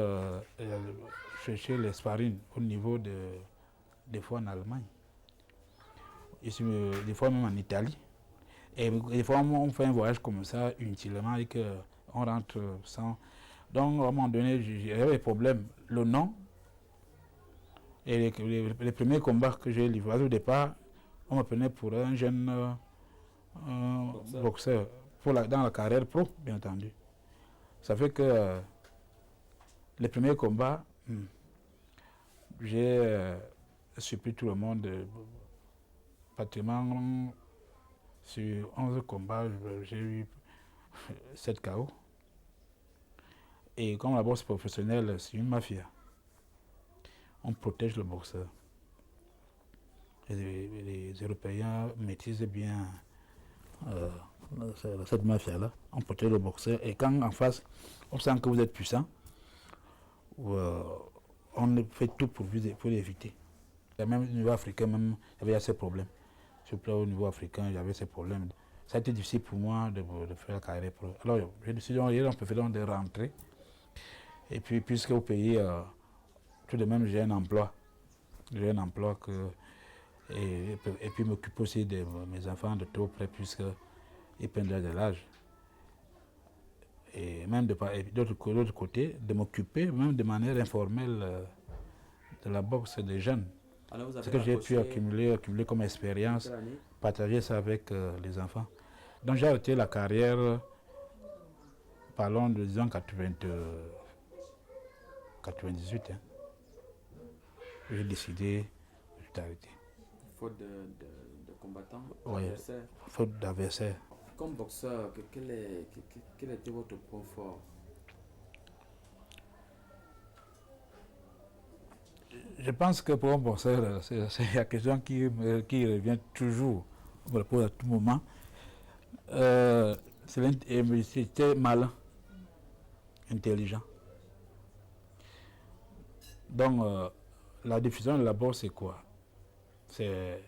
chercher les sparring au niveau des fois en Allemagne. Des fois même en Italie. Et des fois, on fait un voyage comme ça, inutilement, et qu'on rentre sans... Donc, à un moment donné, j'avais des problèmes. Le nom et les premiers combats que j'ai livrés, au départ, on me prenait pour un jeune boxeur dans la carrière pro, bien entendu. Ça fait que les premiers combats, j'ai surpris tout le monde. Pratiquement sur 11 combats, j'ai eu 7 KO. Et comme la boxe professionnelle, c'est une mafia. On protège le boxeur. Les Européens maîtrisent bien cette mafia-là. On protège le boxeur. Et quand en face, on sent que vous êtes puissant, on fait tout pour l'éviter. Même au niveau africain, même, il y avait ces problèmes. Surtout au niveau africain, j'avais ces problèmes. Ça a été difficile pour moi de faire la carrière pro. Alors, j'ai décidé de rentrer. Et puis, puisque au pays, tout de même, j'ai un emploi. J'ai un emploi et puis m'occuper aussi de mes enfants de tout près, puisqu'ils prennent de l'âge. Et même de l'autre côté, de m'occuper, même de manière informelle, de la boxe des jeunes. Ce que j'ai pu accumuler comme expérience, partager ça avec les enfants. Donc j'ai arrêté la carrière, parlons de disons 98. J'ai décidé d'arrêter. Faute de combattants, oui, d'adversaires. Faute d'adversaires. Comme boxeur, quel était votre point fort? Je pense que pour un boxeur, c'est la question qui revient toujours, on me le pose à tout moment. C'était malin, intelligent. Donc, la définition de la boxe, c'est quoi? C'est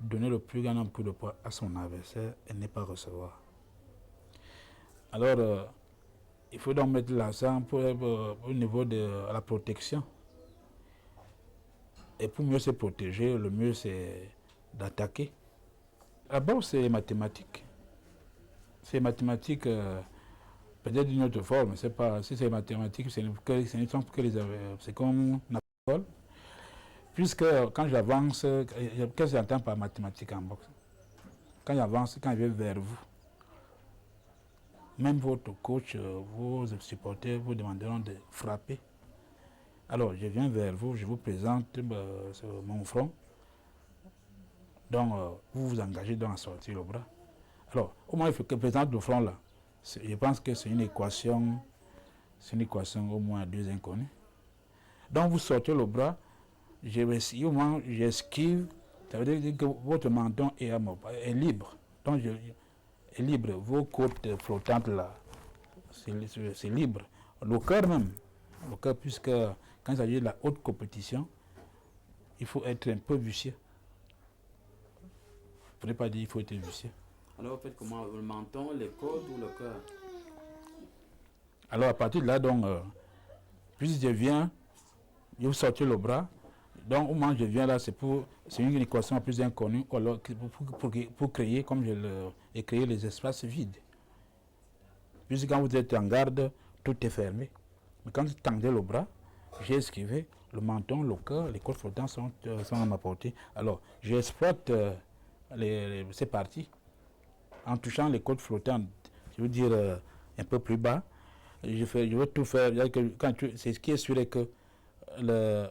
donner le plus grand nombre de poids à son adversaire et ne pas recevoir. Alors, il faut donc mettre l'accent au niveau de la protection. Et pour mieux se protéger, le mieux c'est d'attaquer. La boxe, c'est mathématique. C'est mathématique, peut-être d'une autre forme. C'est pas, si c'est mathématique, c'est comme Napoléon. Puisque quand j'avance, qu'est-ce que j'entends par mathématique en boxe? Quand j'avance, quand je vais vers vous, même votre coach, vos supporters vous demanderont de frapper. Alors, je viens vers vous, je vous présente mon front. Donc, vous vous engagez donc à sortir le bras. Alors, au moins, il faut que je présente le front là. Je pense que c'est une équation au moins à 2 inconnus. Donc, vous sortez le bras, au moins, j'esquive. Ça veut dire que votre menton est libre. Donc, est libre. Vos côtes flottantes là, c'est libre. Le cœur même. Le cœur, puisque quand il s'agit de la haute compétition, il faut être un peu vicieux. Je ne pourrais pas dire qu'il faut être vicieux. Alors, vous faites comment? Le menton, les côtes ou le cœur? Alors, à partir de là, donc, puis je viens, je vous sortir le bras. Donc, au moment où je viens là, c'est une équation plus inconnue pour créer, comme je l'ai créé, les espaces vides. Puisque quand vous êtes en garde, tout est fermé. Mais quand vous tendez le bras, j'ai esquivé, le menton, le cœur, les côtes flottantes sont à ma portée. Alors, j'exploite ces parties en touchant les côtes flottantes, je veux dire un peu plus bas. Je veux tout faire. C'est ce qui est sûr est que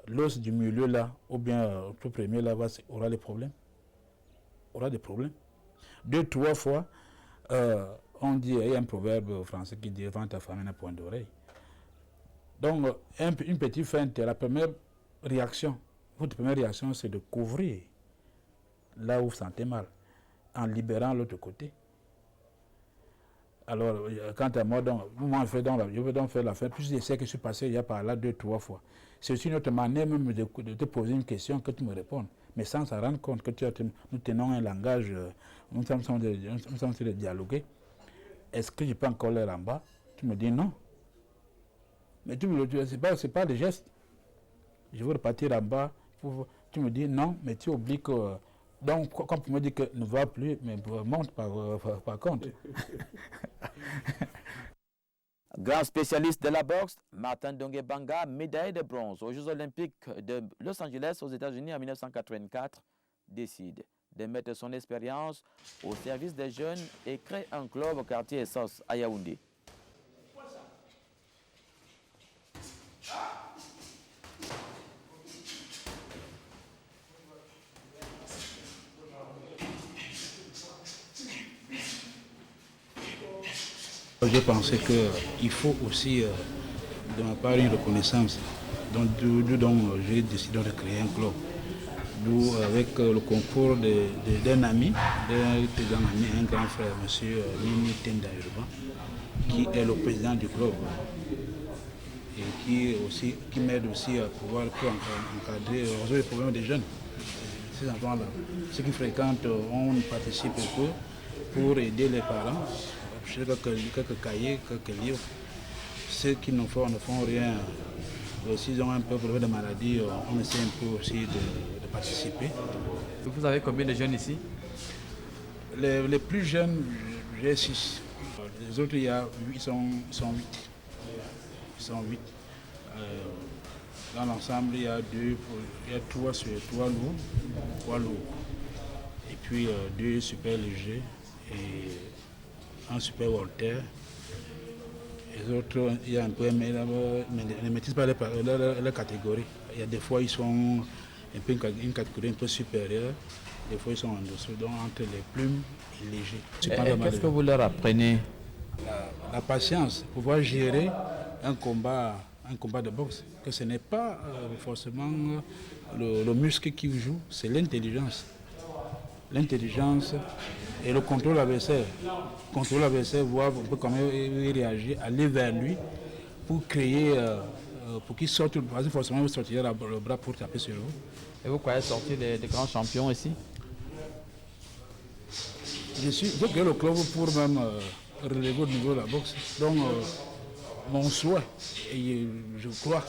l'os du milieu là, ou bien tout premier là, aura des problèmes. Aura des problèmes. 2, 3 fois, on dit, il y a un proverbe français qui dit vends ta famille à point d'oreille. Donc, une petite feinte, la première réaction, votre première réaction, c'est de couvrir là où vous sentez mal, en libérant l'autre côté. Alors, quant à moi, je veux donc faire la fin. Plus je sais que je suis passé il y a par là 2, 3 fois. C'est aussi une autre manière même de te poser une question, que tu me répondes, mais sans s'en rendre compte que nous tenons un langage, nous sommes en train de dialoguer. Est-ce que je peux encore l'air en bas? Tu me dis non. Mais c'est pas des gestes. Je veux repartir en bas. Tu me dis non, mais tu oublies que Donc, quand on me dit que ne va plus, mais monte par contre. Grand spécialiste de la boxe, Martin Dongué-Banga, médaille de bronze aux Jeux Olympiques de Los Angeles aux États-Unis en 1984, décide de mettre son expérience au service des jeunes et crée un club au quartier Essos à Yaoundé. J'ai pensé qu'il faut aussi, de ma part, une reconnaissance. Donc, j'ai décidé de créer un club. D'où, avec le concours d'un ami, un grand frère, M. Mimi Tenda Yoruba, qui est le président du club et qui m'aide aussi à pouvoir encadrer les problèmes des jeunes. Ces enfants-là, ceux qui fréquentent, on participe un peu pour aider les parents. Quelques cahiers, quelques livres. Ceux qui ne font rien, s'ils ont un peu de maladie, on essaie un peu aussi de participer. Vous avez combien de jeunes ici? Les plus jeunes, j'ai 6. Les autres, ils sont 8. Ils sont 8. Dans l'ensemble, il y a 3 lourds. Et puis 2 super légers et un super Walter. Les autres, il y a un peu, mais ne maîtrisent pas la catégorie. Il y a des fois, ils sont un peu une catégorie un peu supérieure. Des fois, ils sont en dessous, donc entre les plumes et légers. Qu'est-ce que vous leur apprenez? La patience, pouvoir gérer un combat de boxe. Que ce n'est pas forcément le muscle qui joue, c'est l'intelligence. L'intelligence et le contrôle adversaire. Contrôler l'adversaire, voir un peu comment il réagit, aller vers lui pour créer, pour qu'il sorte, parce que forcément il sortira le bras pour taper sur vous. Et vous croyez sortir des grands champions ici? J'ai créé le club pour même relever au niveau de la boxe. Donc mon souhait, et je crois,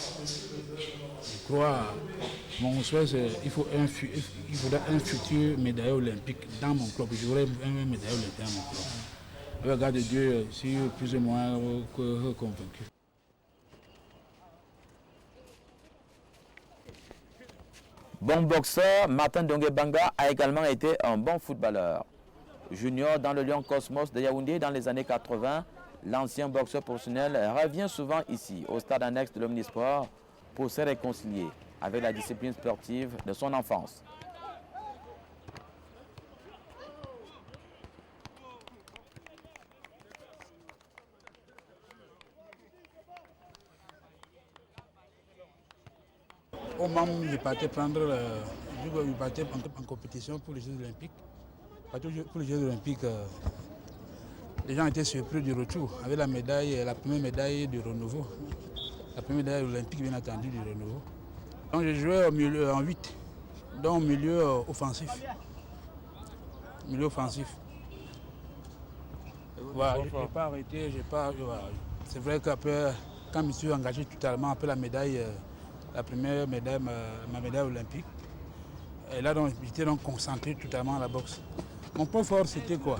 mon souhait c'est qu'il faudra un futur médaillé olympique dans mon club. J'aurai un médaillé olympique dans mon club. Avec la grâce de Dieu, je suis plus ou moins convaincu. Bon boxeur, Martin Dongué-Banga a également été un bon footballeur. Junior dans le Lion Cosmos de Yaoundé dans les années 80, l'ancien boxeur professionnel revient souvent ici, au stade annexe de l'Omnisport, pour se réconcilier avec la discipline sportive de son enfance. Au moment où je partais en compétition pour les Jeux Olympiques. Pour les Jeux Olympiques, les gens étaient surpris du retour avec la première médaille du renouveau. La première médaille olympique, bien entendu, du renouveau. Donc j'ai joué au milieu en 8, donc au milieu offensif. Voilà, je n'ai pas arrêté, voilà. C'est vrai qu'après, quand je me suis engagé totalement après la première médaille, ma médaille olympique, et là j'étais donc concentré totalement à la boxe. Mon point fort c'était quoi?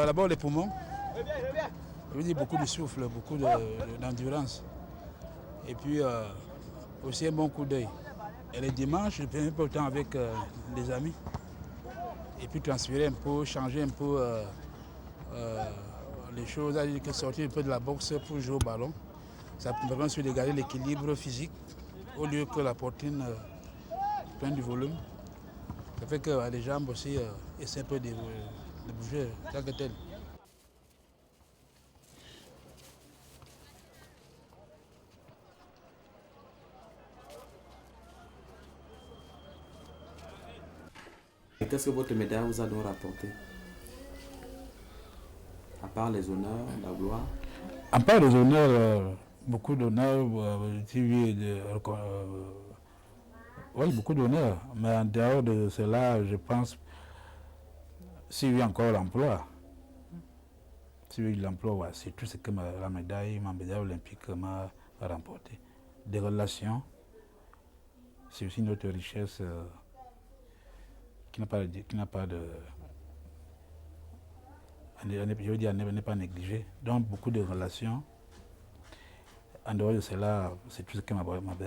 D'abord les poumons. Je veux dire beaucoup de souffle, beaucoup d'endurance. Et puis aussi un bon coup d'œil. Et les dimanches, je prenais un peu de temps avec les amis. Et puis transférer un peu, changer un peu les choses, c'est-à-dire que sortir un peu de la boxe pour jouer au ballon. Ça me permet de garder l'équilibre physique au lieu que la poitrine prenne du volume. Ça fait que les jambes aussi essaient un peu de bouger, tant que tel. Et qu'est-ce que votre médaille vous a donc rapporté? À part les honneurs, la gloire? À part les honneurs, beaucoup d'honneurs, oui, beaucoup d'honneurs. Mais en dehors de cela, je pense, s'il y a encore l'emploi, c'est tout ce que ma médaille olympique m'a rapporté. Des relations, c'est aussi notre richesse je veux dire, n'est pas négligé. Donc beaucoup de relations. En dehors de cela, c'est tout ce que m'a remporté.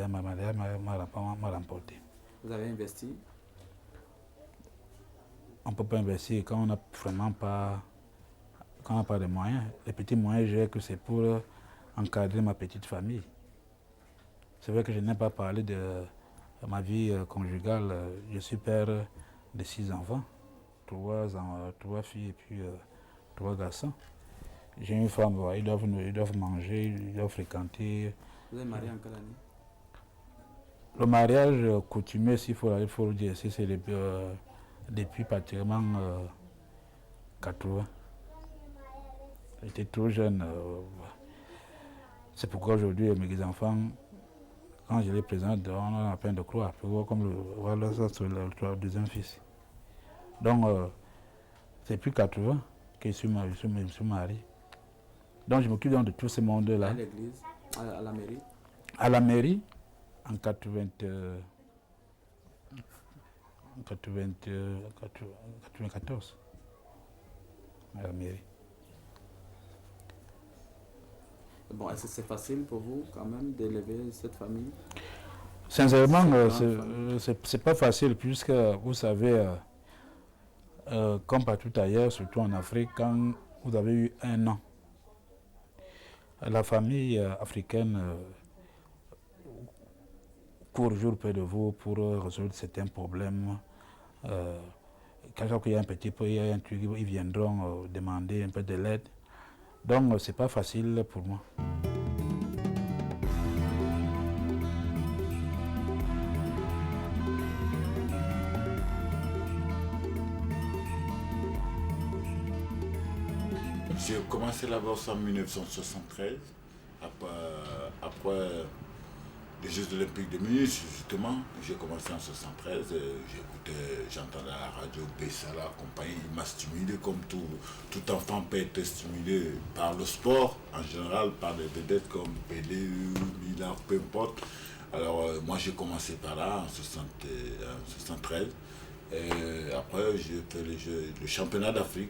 Vous avez investi? On ne peut pas investir quand on n'a vraiment pas, quand on n'a pas de moyens. Les petits moyens, j'ai que c'est pour encadrer ma petite famille. C'est vrai que je n'ai pas parlé de ma vie conjugale. Je suis père de 6 enfants, 3 filles et puis 3 garçons. J'ai une femme, ils doivent manger, ils doivent fréquenter. Vous êtes marié en quelle année? Le mariage coutumier, s'il faut le dire, c'est depuis pratiquement 80. J'étais trop jeune. C'est pourquoi aujourd'hui, mes enfants, quand je les présente, on a peine de croire. Voilà, ça c'est le deuxième fils. Donc, c'est depuis 80 que je suis marié. Donc, je m'occupe de tout ce monde-là. À l'église, à la mairie? À la mairie, en 94. À la mairie. Bon, est-ce que c'est facile pour vous quand même d'élever cette famille? Sincèrement, c'est pas facile puisque vous savez, comme partout ailleurs, surtout en Afrique, quand vous avez eu un an, la famille africaine court jour près de vous pour résoudre certains problèmes. Quand il y a un petit peu, il y a un truc, ils viendront demander un peu de l'aide. Donc, c'est pas facile pour moi. J'ai commencé la boxe en 1973, après les Jeux Olympiques de Munich, justement. J'ai commencé en 1973, j'entendais à la radio Bessala, compagnie, il m'a stimulé comme tout enfant peut être stimulé par le sport, en général par des vedettes comme Pelé, Millard, peu importe. Alors moi j'ai commencé par là en 1973, et après j'ai fait le championnat d'Afrique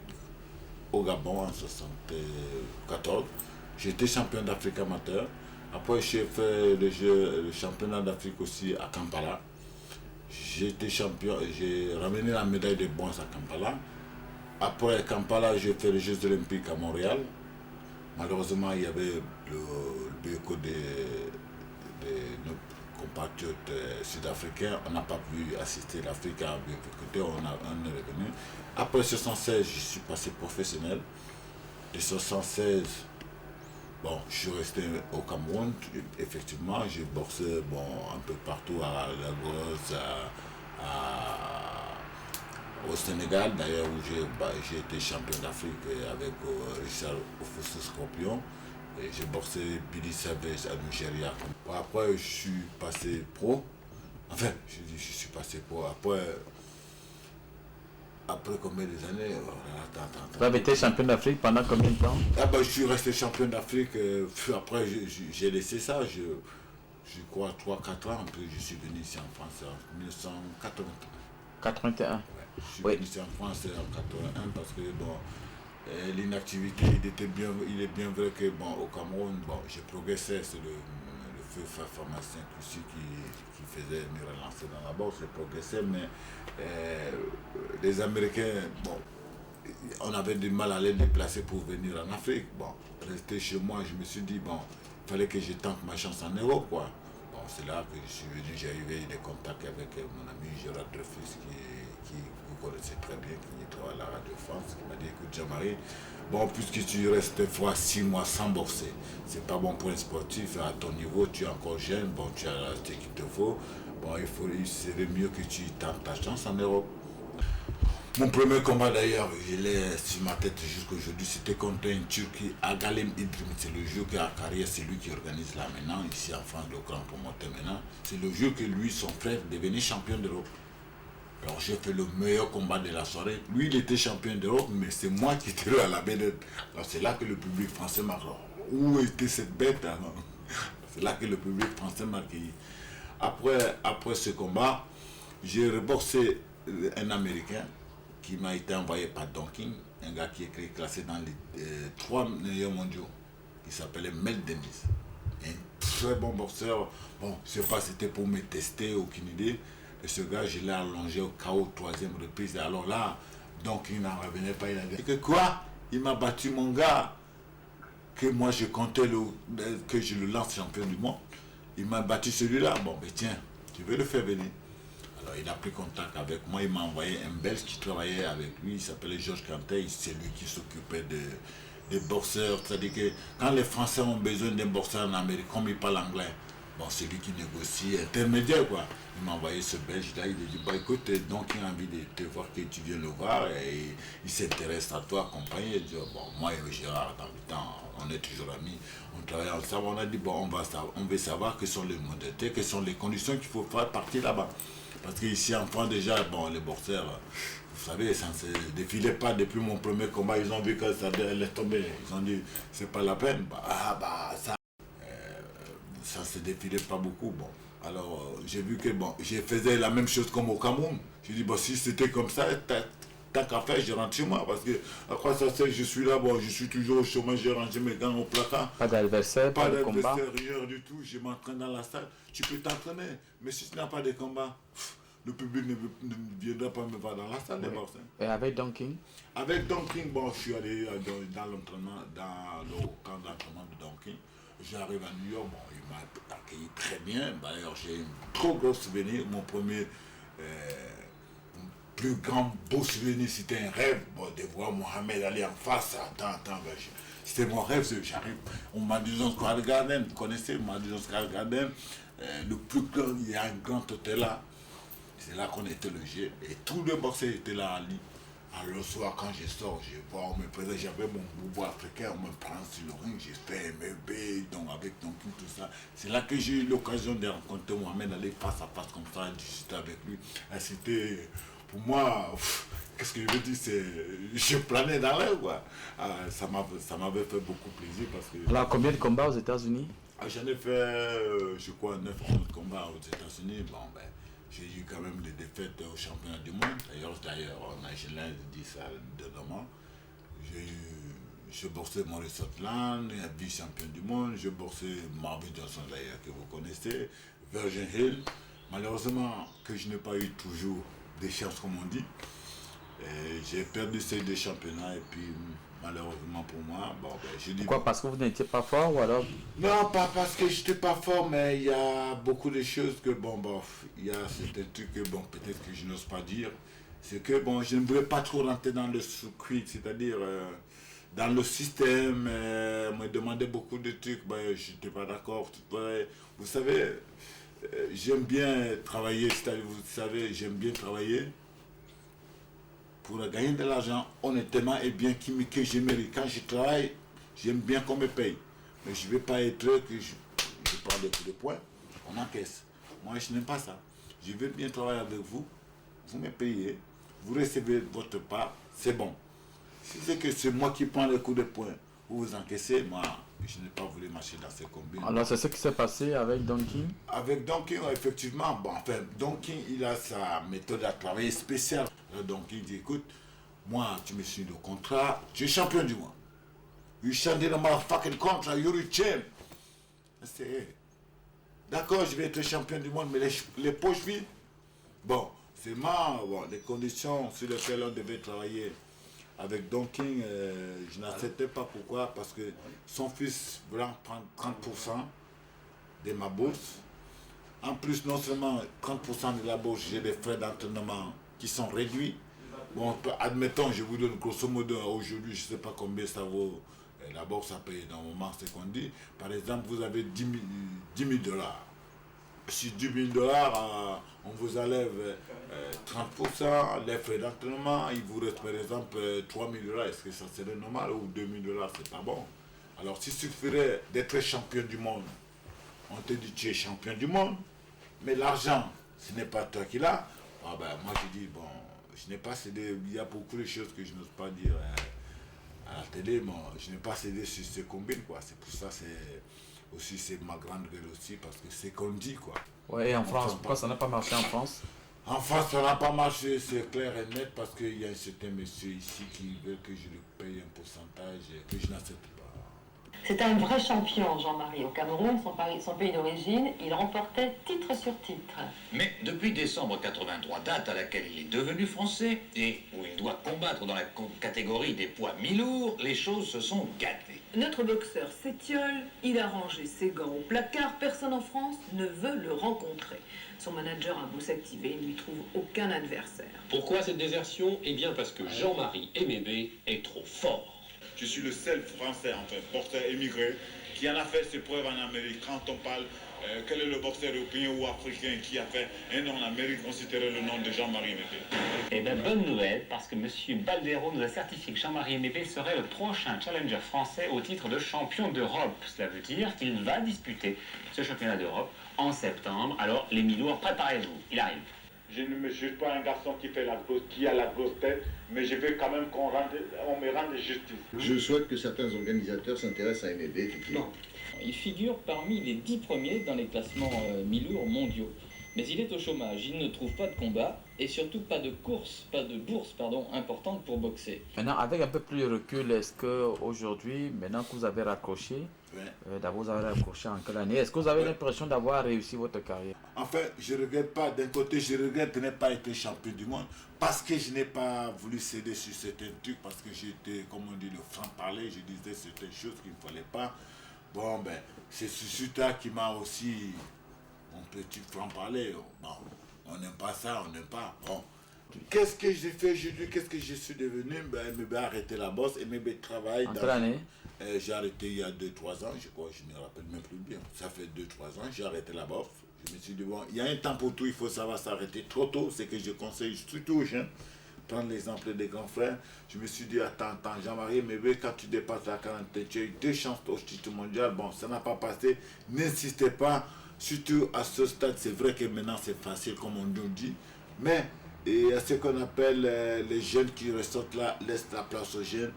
au Gabon en 1974. J'ai été champion d'Afrique amateur. Après, j'ai fait le championnat d'Afrique aussi à Kampala. J'ai été champion, j'ai ramené la médaille de bronze à Kampala. Après Kampala, j'ai fait les Jeux Olympiques à Montréal. Malheureusement, il y avait le boycott de nos compatriotes sud-africains. On n'a pas pu assister, l'Afrique à boycotter, on est revenu. Après 1976, je suis passé professionnel. De 1976, bon, je suis resté au Cameroun. Effectivement, j'ai boxé un peu partout à Lagos, au Sénégal, d'ailleurs, où j'ai été champion d'Afrique avec Richard Ofosu Scorpion. Et j'ai boxé Billy Savage à Nigeria. Après, je suis passé pro. Enfin, je suis passé pro. Après combien d'années? Vous avez été champion d'Afrique pendant combien de temps? Je suis resté champion d'Afrique. Après, j'ai laissé ça. Je crois 3-4 ans. Puis je suis venu ici en France en 1981. Ouais, je suis venu ici en France en 81 parce que l'inactivité, il est bien vrai que au Cameroun, j'ai progressé. C'est le feu pharmacien qui faisait me relancer dans la boxe. J'ai progressé, mais les Américains, on avait du mal à les déplacer pour venir en Afrique. Rester chez moi, je me suis dit, il fallait que je tente ma chance en Europe, quoi. C'est là que je suis venu, j'ai eu des contacts avec mon ami Gérard Dreyfus, qui vous connaissez très bien, qui est à la Radio France, qui m'a dit, écoute Jean-Marie, puisque tu restes 6 mois sans boxer, c'est pas bon pour un sportif, à ton niveau, tu es encore jeune, tu as ce qu'il te faut, il serait mieux que tu tentes ta chance en Europe. Mon premier combat d'ailleurs, je l'ai sur ma tête jusqu'aujourd'hui, c'était contre un Turc, Agalem Idrim. C'est le jour qu'à carrière, c'est lui qui organise là maintenant, ici en France, le grand promoteur maintenant. C'est le jour que lui, son frère, devenait champion d'Europe. Alors j'ai fait le meilleur combat de la soirée. Lui, il était champion d'Europe, mais c'est moi qui étais à la vedette. Alors c'est là que le public français m'a dit, où était cette bête? C'est là que le public français m'a accueilli. Après ce combat, j'ai reboxé un Américain qui m'a été envoyé par Donking, un gars qui est classé dans les 3 meilleurs mondiaux, qui s'appelait Mel Dennis. Un très bon boxeur. Bon, je ne sais pas si c'était pour me tester, aucune idée. Et ce gars, je l'ai allongé au KO 3e reprise. Et alors là, Donking n'en revenait pas. Il a dit que quoi? Il m'a battu mon gars, que moi je comptais que je le lance champion du monde. Il m'a battu celui-là. Bon, mais tiens, tu veux le faire venir. Alors il a pris contact avec moi, il m'a envoyé un Belge qui travaillait avec lui, il s'appelait Georges Cantet, c'est lui qui s'occupait des boxeurs. C'est-à-dire que quand les Français ont besoin d'un boxeur en Amérique, comme il parle anglais, bon, c'est lui qui négocie, intermédiaire quoi. Il m'a envoyé ce Belge là, il a dit, bah écoute, donc il a envie de te voir, que tu viens le voir, et il s'intéresse à toi, accompagné. Il dit, bon, moi et Gérard, dans le temps, on est toujours amis, on travaille ensemble, on a dit, bon, on veut savoir quelles sont les modalités, quelles sont les conditions qu'il faut faire partir là-bas. Parce qu'ici en France déjà, bon, les boxeurs, vous savez, ça ne se défilait pas depuis mon premier combat. Ils ont vu que ça allait tomber. Ils ont dit, c'est pas la peine. Ça se défilait pas beaucoup. Bon, alors j'ai vu que bon, je faisais la même chose comme au Cameroun. J'ai dit, bon, si c'était comme ça, tant qu'à faire, je rentre chez moi. Parce que, à quoi ça sert, je suis là, bon, je suis toujours au chômage, j'ai rangé mes gants au placard. Pas d'adversaire, pas de combat. Rien du tout, je m'entraîne dans la salle. Tu peux t'entraîner, mais si tu n'as pas de combat, le public ne viendra pas me voir dans la salle des boxeurs. Et avec Donking? Avec Donking, bon, je suis allé dans l'entraînement, dans le camp d'entraînement de Donking. J'arrive à New York, bon, il m'a accueilli très bien. D'ailleurs, j'ai un trop gros souvenir. Mon premier plus grand beau souvenir, c'était un rêve, bon, de voir Mohamed aller en face. C'était mon rêve, j'arrive au Madison Square Garden, vous connaissez Madison Square Garden, le plus grand, il y a un grand hôtel là. C'est là qu'on était logé et tous les boxeurs étaient là à Lille. Alors le soir, quand je sors, je vois, on me présente, j'avais mon boubou africain, on me prend sur le ring, j'ai fait MB, donc avec Donking, tout ça. C'est là que j'ai eu l'occasion de rencontrer Mohamed, aller face à face comme ça, discuter avec lui. Et c'était, pour moi, qu'est-ce que je veux dire, c'est, je planais dans l'air, quoi. Ça m'avait fait beaucoup plaisir parce que... Alors, combien de combats aux États-Unis? J'en ai fait, je crois, 9-11 combats aux États-Unis. Bon, ben, j'ai eu quand même des défaites au championnat du monde. D'ailleurs, je l'ai dit ça dedans. Je boxais Maurice Sutherland, vice-champion du monde. Je boxais Marvin Johnson, d'ailleurs, que vous connaissez, Virgin Hill. Malheureusement, que je n'ai pas eu toujours des chances, comme on dit. J'ai perdu ces deux championnats et puis malheureusement pour moi, bon, ben, je dis... Pourquoi? Parce que vous n'étiez pas fort ou alors? Non, pas parce que je n'étais pas fort, mais il y a beaucoup de choses que, bon, il y a certains trucs que, bon, peut-être que je n'ose pas dire. C'est que, bon, je ne voulais pas trop rentrer dans le circuit, c'est-à-dire dans le système, me demander beaucoup de trucs, ben, je n'étais pas d'accord. Vous savez, j'aime bien travailler, c'est-à-dire, vous savez, j'aime bien travailler pour gagner de l'argent honnêtement et bien que je mérite. Quand je travaille, j'aime bien qu'on me paye. Mais je ne vais pas être que je prends des coups de poing, on encaisse. Moi, je n'aime pas ça. Je veux bien travailler avec vous, vous me payez, vous recevez votre part, c'est bon. Si c'est que c'est moi qui prends les coups de poing, vous encaissez, moi, je n'ai pas voulu marcher dans ces combines. Alors, c'est ce qui s'est passé avec Donking? Avec Donking, effectivement, bon, enfin, Donking, il a sa méthode à travailler spéciale. Donking dit, écoute, moi, tu me signes le contrat, tu es champion du monde. You signed the motherfucking contract, you're a champ. D'accord, je vais être champion du monde, mais les poches vides. Bon, c'est marrant, bon, les conditions sur lesquelles on devait travailler. Avec Donking, je n'acceptais pas. Pourquoi? Parce que son fils voulait prendre 30% de ma bourse. En plus, non seulement 30% de la bourse, j'ai des frais d'entraînement qui sont réduits. Bon, admettons, je vous donne grosso modo, aujourd'hui, je ne sais pas combien ça vaut. La bourse a payé dans le moment, c'est qu'on dit. Par exemple, vous avez 10 000 dollars. Sur 10 000 $, on vous enlève 30%, les frais d'entraînement, il vous reste par exemple 3 000 $. Est-ce que ça serait normal ou 2 000 $? C'est pas bon. Alors, s'il suffirait d'être champion du monde, on te dit tu es champion du monde, mais l'argent, ce n'est pas toi qui l'as. Ah ben, moi, je dis, bon, je n'ai pas cédé. Il y a beaucoup de choses que je n'ose pas dire à la télé, mais je n'ai pas cédé sur ces combines, quoi. C'est pour ça, c'est ma grande gueule aussi, parce que c'est qu'on dit, quoi. Oui, et en France, pourquoi ça n'a pas marché en France? En France, ça n'a pas marché, c'est clair et net, parce qu'il y a un certain monsieur ici qui veut que je lui paye un pourcentage et que je n'accepte pas. C'est un vrai champion, Jean-Marie. Au Cameroun, son pays d'origine, il remportait titre sur titre. Mais depuis décembre 83, date à laquelle il est devenu français et où il doit combattre dans la catégorie des poids mi-lourds, les choses se sont gâtées. Notre boxeur s'étiole, il a rangé ses gants au placard, personne en France ne veut le rencontrer. Son manager a beau s'activer, il ne lui trouve aucun adversaire. Pourquoi cette désertion? Eh bien parce que Jean-Marie Emebe est trop fort. Je suis le seul Français, enfin, boxeur émigré, qui en a fait ses preuves en Amérique. Quand on parle, quel est le boxeur européen ou africain qui a fait un nom en Amérique, considérez le nom de Jean-Marie Emebe. Eh bien, bonne nouvelle, parce que M. Baldero nous a certifié que Jean-Marie Emebe serait le prochain challenger français au titre de champion d'Europe. Cela veut dire qu'il va disputer ce championnat d'Europe en septembre. Alors, les mi-lourds, préparez-vous, il arrive. Je ne suis pas un garçon qui a la grosse tête, mais je veux quand même qu'on me rende justice. Je souhaite que certains organisateurs s'intéressent à Emebe, effectivement. Il figure parmi les 10 premiers dans les classements mi-lourds mondiaux. Mais il est au chômage, il ne trouve pas de combat et surtout pas de bourse importante pour boxer. Maintenant, avec un peu plus de recul, est-ce qu'aujourd'hui, maintenant que vous avez raccroché, vous avez raccroché en quelle année, est-ce que vous avez l'impression d'avoir réussi votre carrière? En fait, je ne regrette pas. D'un côté, je regrette de ne pas être champion du monde parce que je n'ai pas voulu céder sur certains trucs, parce que j'étais, comme on dit, le franc-parler, je disais certaines choses qu'il ne fallait pas. Bon, ben, c'est ce là qui m'a aussi... Mon petit franc-parler, bon, on n'aime pas ça, on n'aime pas. Bon. Qu'est-ce que j'ai fait aujourd'hui? Qu'est-ce que je suis devenu? Ben, Emebe a arrêté la bosse, Emebe travaille. En quelle année? J'ai arrêté il y a 2-3 ans, je crois, je ne me rappelle même plus bien. Ça fait 2-3 ans, j'ai arrêté la bosse. Je me suis dit, bon, il y a un temps pour tout, il faut savoir s'arrêter trop tôt. C'est que je conseille surtout aux jeunes. Prendre l'exemple des grands frères. Je me suis dit, attends, Jean-Marie Emebe, quand tu dépasses la quarantaine, tu as eu 2 chances au titre mondial. Bon, ça n'a pas passé. N'insistez pas. Surtout à ce stade, c'est vrai que maintenant c'est facile comme on nous dit, mais et à ce qu'on appelle les jeunes qui ressortent là, laisse la place aux jeunes.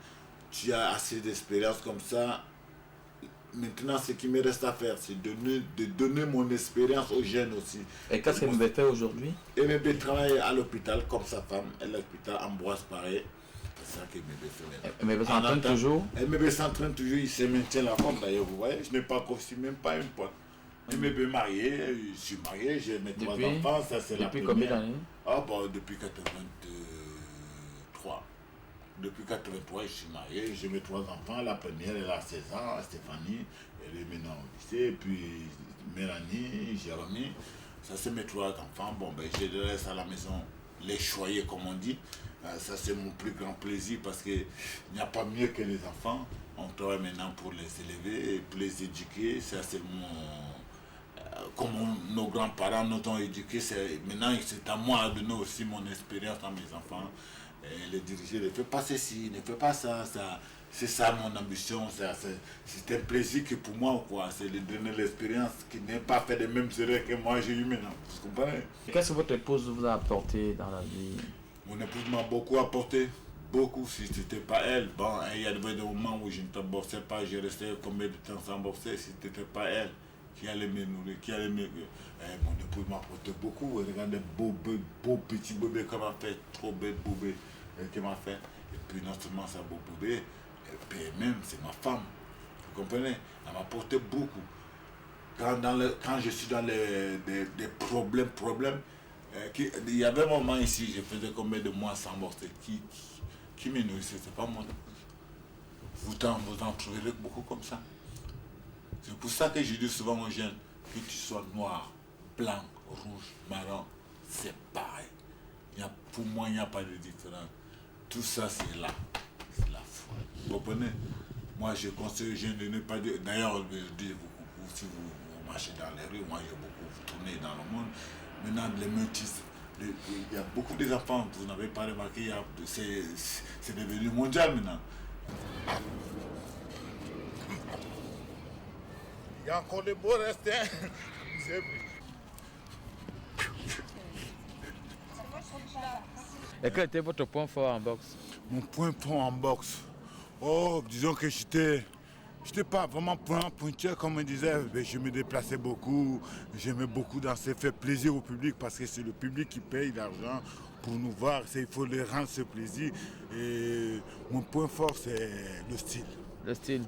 Tu as assez d'expérience comme ça. Maintenant, ce qui me reste à faire, c'est de donner mon expérience aux jeunes aussi. Et qu'est-ce qu'Emebe fait aujourd'hui? Emebe travaille à l'hôpital comme sa femme, à l'hôpital Ambroise Paré. C'est ça qu'Emebe fait. Emebe s'entraîne toujours? Emebe s'entraîne toujours, il se maintient la forme d'ailleurs, vous voyez. Je n'ai pas conçu même pas une pointe. Emebe marié, je suis marié, j'ai mes 3 enfants, ça c'est la première. Depuis combien d'années? Ah bon, depuis 83. Depuis 83, je suis marié, j'ai mes 3 enfants. La première, elle a 16 ans, Stéphanie, elle est maintenant au lycée, puis Mélanie, Jérémy. Ça c'est mes 3 enfants. Bon, ben je les laisse à la maison, les choyer comme on dit. Ça c'est mon plus grand plaisir parce qu'il n'y a pas mieux que les enfants. On travaille maintenant pour les élever, pour les éduquer. Ça c'est mon... Comme nos grands-parents nous ont éduqués, maintenant c'est à moi de donner aussi mon expérience à mes enfants. Et les diriger, ne fais pas ceci, ne fais pas ça, c'est ça mon ambition, c'est un plaisir que pour moi, quoi, c'est de donner l'expérience, qui n'est pas fait les mêmes erreurs que moi j'ai eu maintenant, vous comprenez? Qu'est-ce que votre épouse vous a apporté dans la vie? Mon épouse m'a beaucoup apporté, beaucoup, si ce n'était pas elle. Bon, il y a des moments où je ne te boxais pas, je restais combien de temps sans boxer, si ce n'était pas elle qui allait me nourrir, qui allait me... mon épouse m'a apporté beaucoup. Regardez, beau petit bébé qu'elle m'a fait, trop bête bébé qu'elle m'a fait. Et puis non seulement ça, beau bébé, et puis même c'est ma femme. Vous comprenez? Elle m'a apporté beaucoup. Quand je suis dans des problèmes, il y avait un moment ici, je faisais combien de mois sans boxer. Qui me nourrissait? C'est pas moi. Vous en trouverez beaucoup comme ça. C'est pour ça que je dis souvent aux jeunes, que tu sois noir, blanc, rouge, marron, c'est pareil. Pour moi, il n'y a pas de différence. Tout ça, c'est là. C'est la foi. Vous comprenez? Moi, je conseille aux jeunes de ne pas dire... D'ailleurs, si vous marchez dans les rues, moi, j'ai beaucoup tourné dans le monde. Maintenant, les métis, il y a beaucoup d'enfants, vous n'avez pas remarqué, c'est devenu mondial maintenant. Il y a encore des beaux restes, hein. Et quel était votre point fort en boxe? Mon point fort en boxe? Oh, disons que j'étais Je n'étais pas vraiment pointeur, comme on disait, mais je me déplaçais beaucoup, j'aimais beaucoup danser, faire plaisir au public parce que c'est le public qui paye l'argent pour nous voir, il faut leur rendre ce plaisir. Et mon point fort, c'est le style. Le style.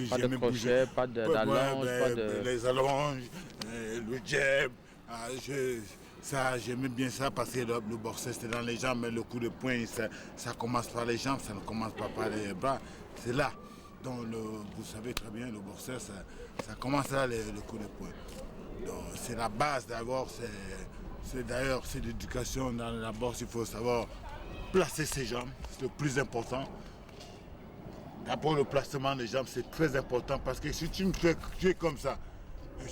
Pas de crochet, pas d'allonge, pas de... Les allonges, le jab. Ça, j'aimais bien ça parce que le boxeur c'était dans les jambes, mais le coup de poing, ça commence par les jambes, ça ne commence pas par les bras. C'est là. Donc vous savez très bien, le boxeur, ça commence là, le coup de poing. Donc c'est la base d'abord, c'est l'éducation dans la boxe, il faut savoir placer ses jambes, c'est le plus important. D'abord le placement des jambes, c'est très important parce que si tu me fais tuer comme ça,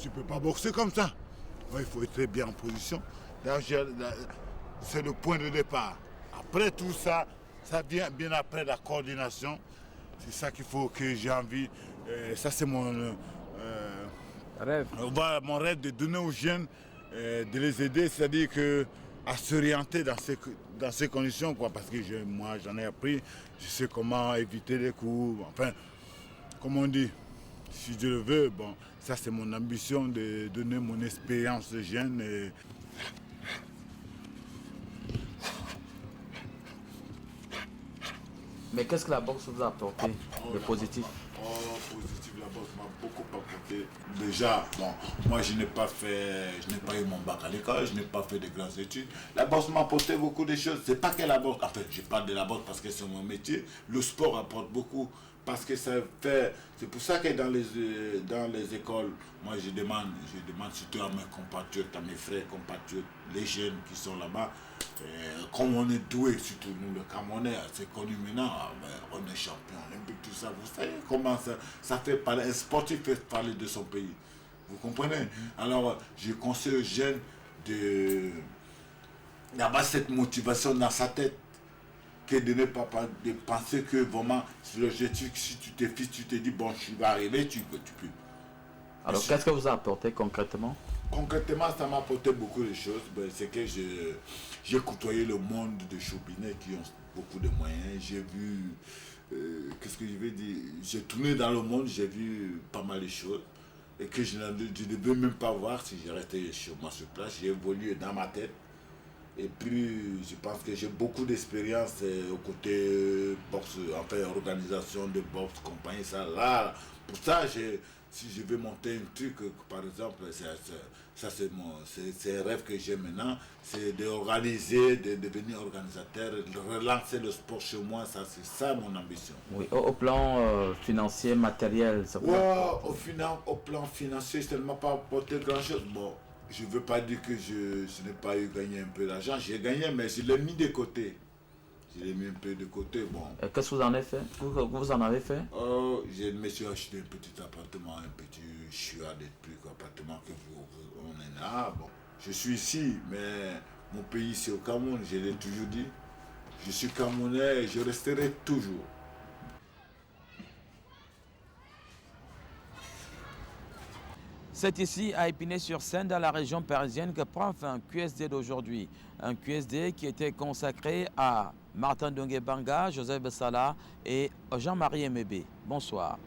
tu ne peux pas boxer comme ça. Il faut être bien en position. C'est le point de départ. Après tout ça, ça vient bien après la coordination. C'est ça qu'il faut que j'ai envie. Ça c'est mon rêve. Mon rêve de donner aux jeunes, de les aider, c'est-à-dire à s'orienter dans ces conditions, quoi. Parce que moi j'en ai appris, je sais comment éviter les coups. Enfin, comme on dit, si je le veux, bon, ça c'est mon ambition de donner mon expérience de jeune. Mais qu'est-ce que la boxe vous a apporté de positif? Positif, la boxe m'a beaucoup apporté. Déjà, bon, moi je n'ai pas eu mon bac à l'école, je n'ai pas fait de grandes études. La boxe m'a apporté beaucoup de choses. C'est pas que la boxe, en fait, je parle de la boxe parce que c'est mon métier. Le sport apporte beaucoup. Parce que c'est pour ça que dans les écoles, moi je demande surtout à mes compatriotes, à mes frères compatriotes, les jeunes qui sont là-bas, comme on est doué, surtout nous le Camerounais, c'est connu maintenant, on est champion olympique, tout ça, vous savez comment ça fait parler, un sportif fait parler de son pays, vous comprenez? Alors je conseille aux jeunes d'avoir cette motivation dans sa tête, que de ne pas de penser que vraiment, c'est l'objectif, si tu te fixes, tu te dis, bon, je vais arriver, tu peux. Alors, qu'est-ce que vous a apporté concrètement? Concrètement, ça m'a apporté beaucoup de choses. C'est que j'ai côtoyé le monde de Chopinet qui ont beaucoup de moyens. J'ai vu, qu'est-ce que je vais dire, j'ai tourné dans le monde, j'ai vu pas mal de choses. Et que je ne devais même pas voir si j'ai resté sur place. J'ai évolué dans ma tête. Et puis, je pense que j'ai beaucoup d'expérience au côté boxe, enfin, organisation de boxe, compagnie, ça. Là, pour ça, si je veux monter un truc, par exemple, c'est un rêve que j'ai maintenant, c'est d'organiser, de devenir organisateur, de relancer le sport chez moi, c'est ça mon ambition. Oui, au plan financier, matériel, ça vous au plan financier, ça ne m'a pas apporté grand-chose. Bon, je ne veux pas dire que je n'ai pas eu gagné un peu d'argent. J'ai gagné, mais je l'ai mis de côté. Je l'ai mis un peu de côté. Bon. Qu'est-ce que vous en avez fait? Vous en avez fait? Je me suis acheté un petit appartement, un petit chouette de trucs, appartement que on est là. Bon. Je suis ici, mais mon pays c'est au Cameroun, je l'ai toujours dit. Je suis Camerounais et je resterai toujours. C'est ici, à Épinay-sur-Seine, dans la région parisienne, que prend fin un QSD d'aujourd'hui. Un QSD qui était consacré à Martin Dongué-Banga, Joseph Bessala et Jean-Marie Emebe. Bonsoir.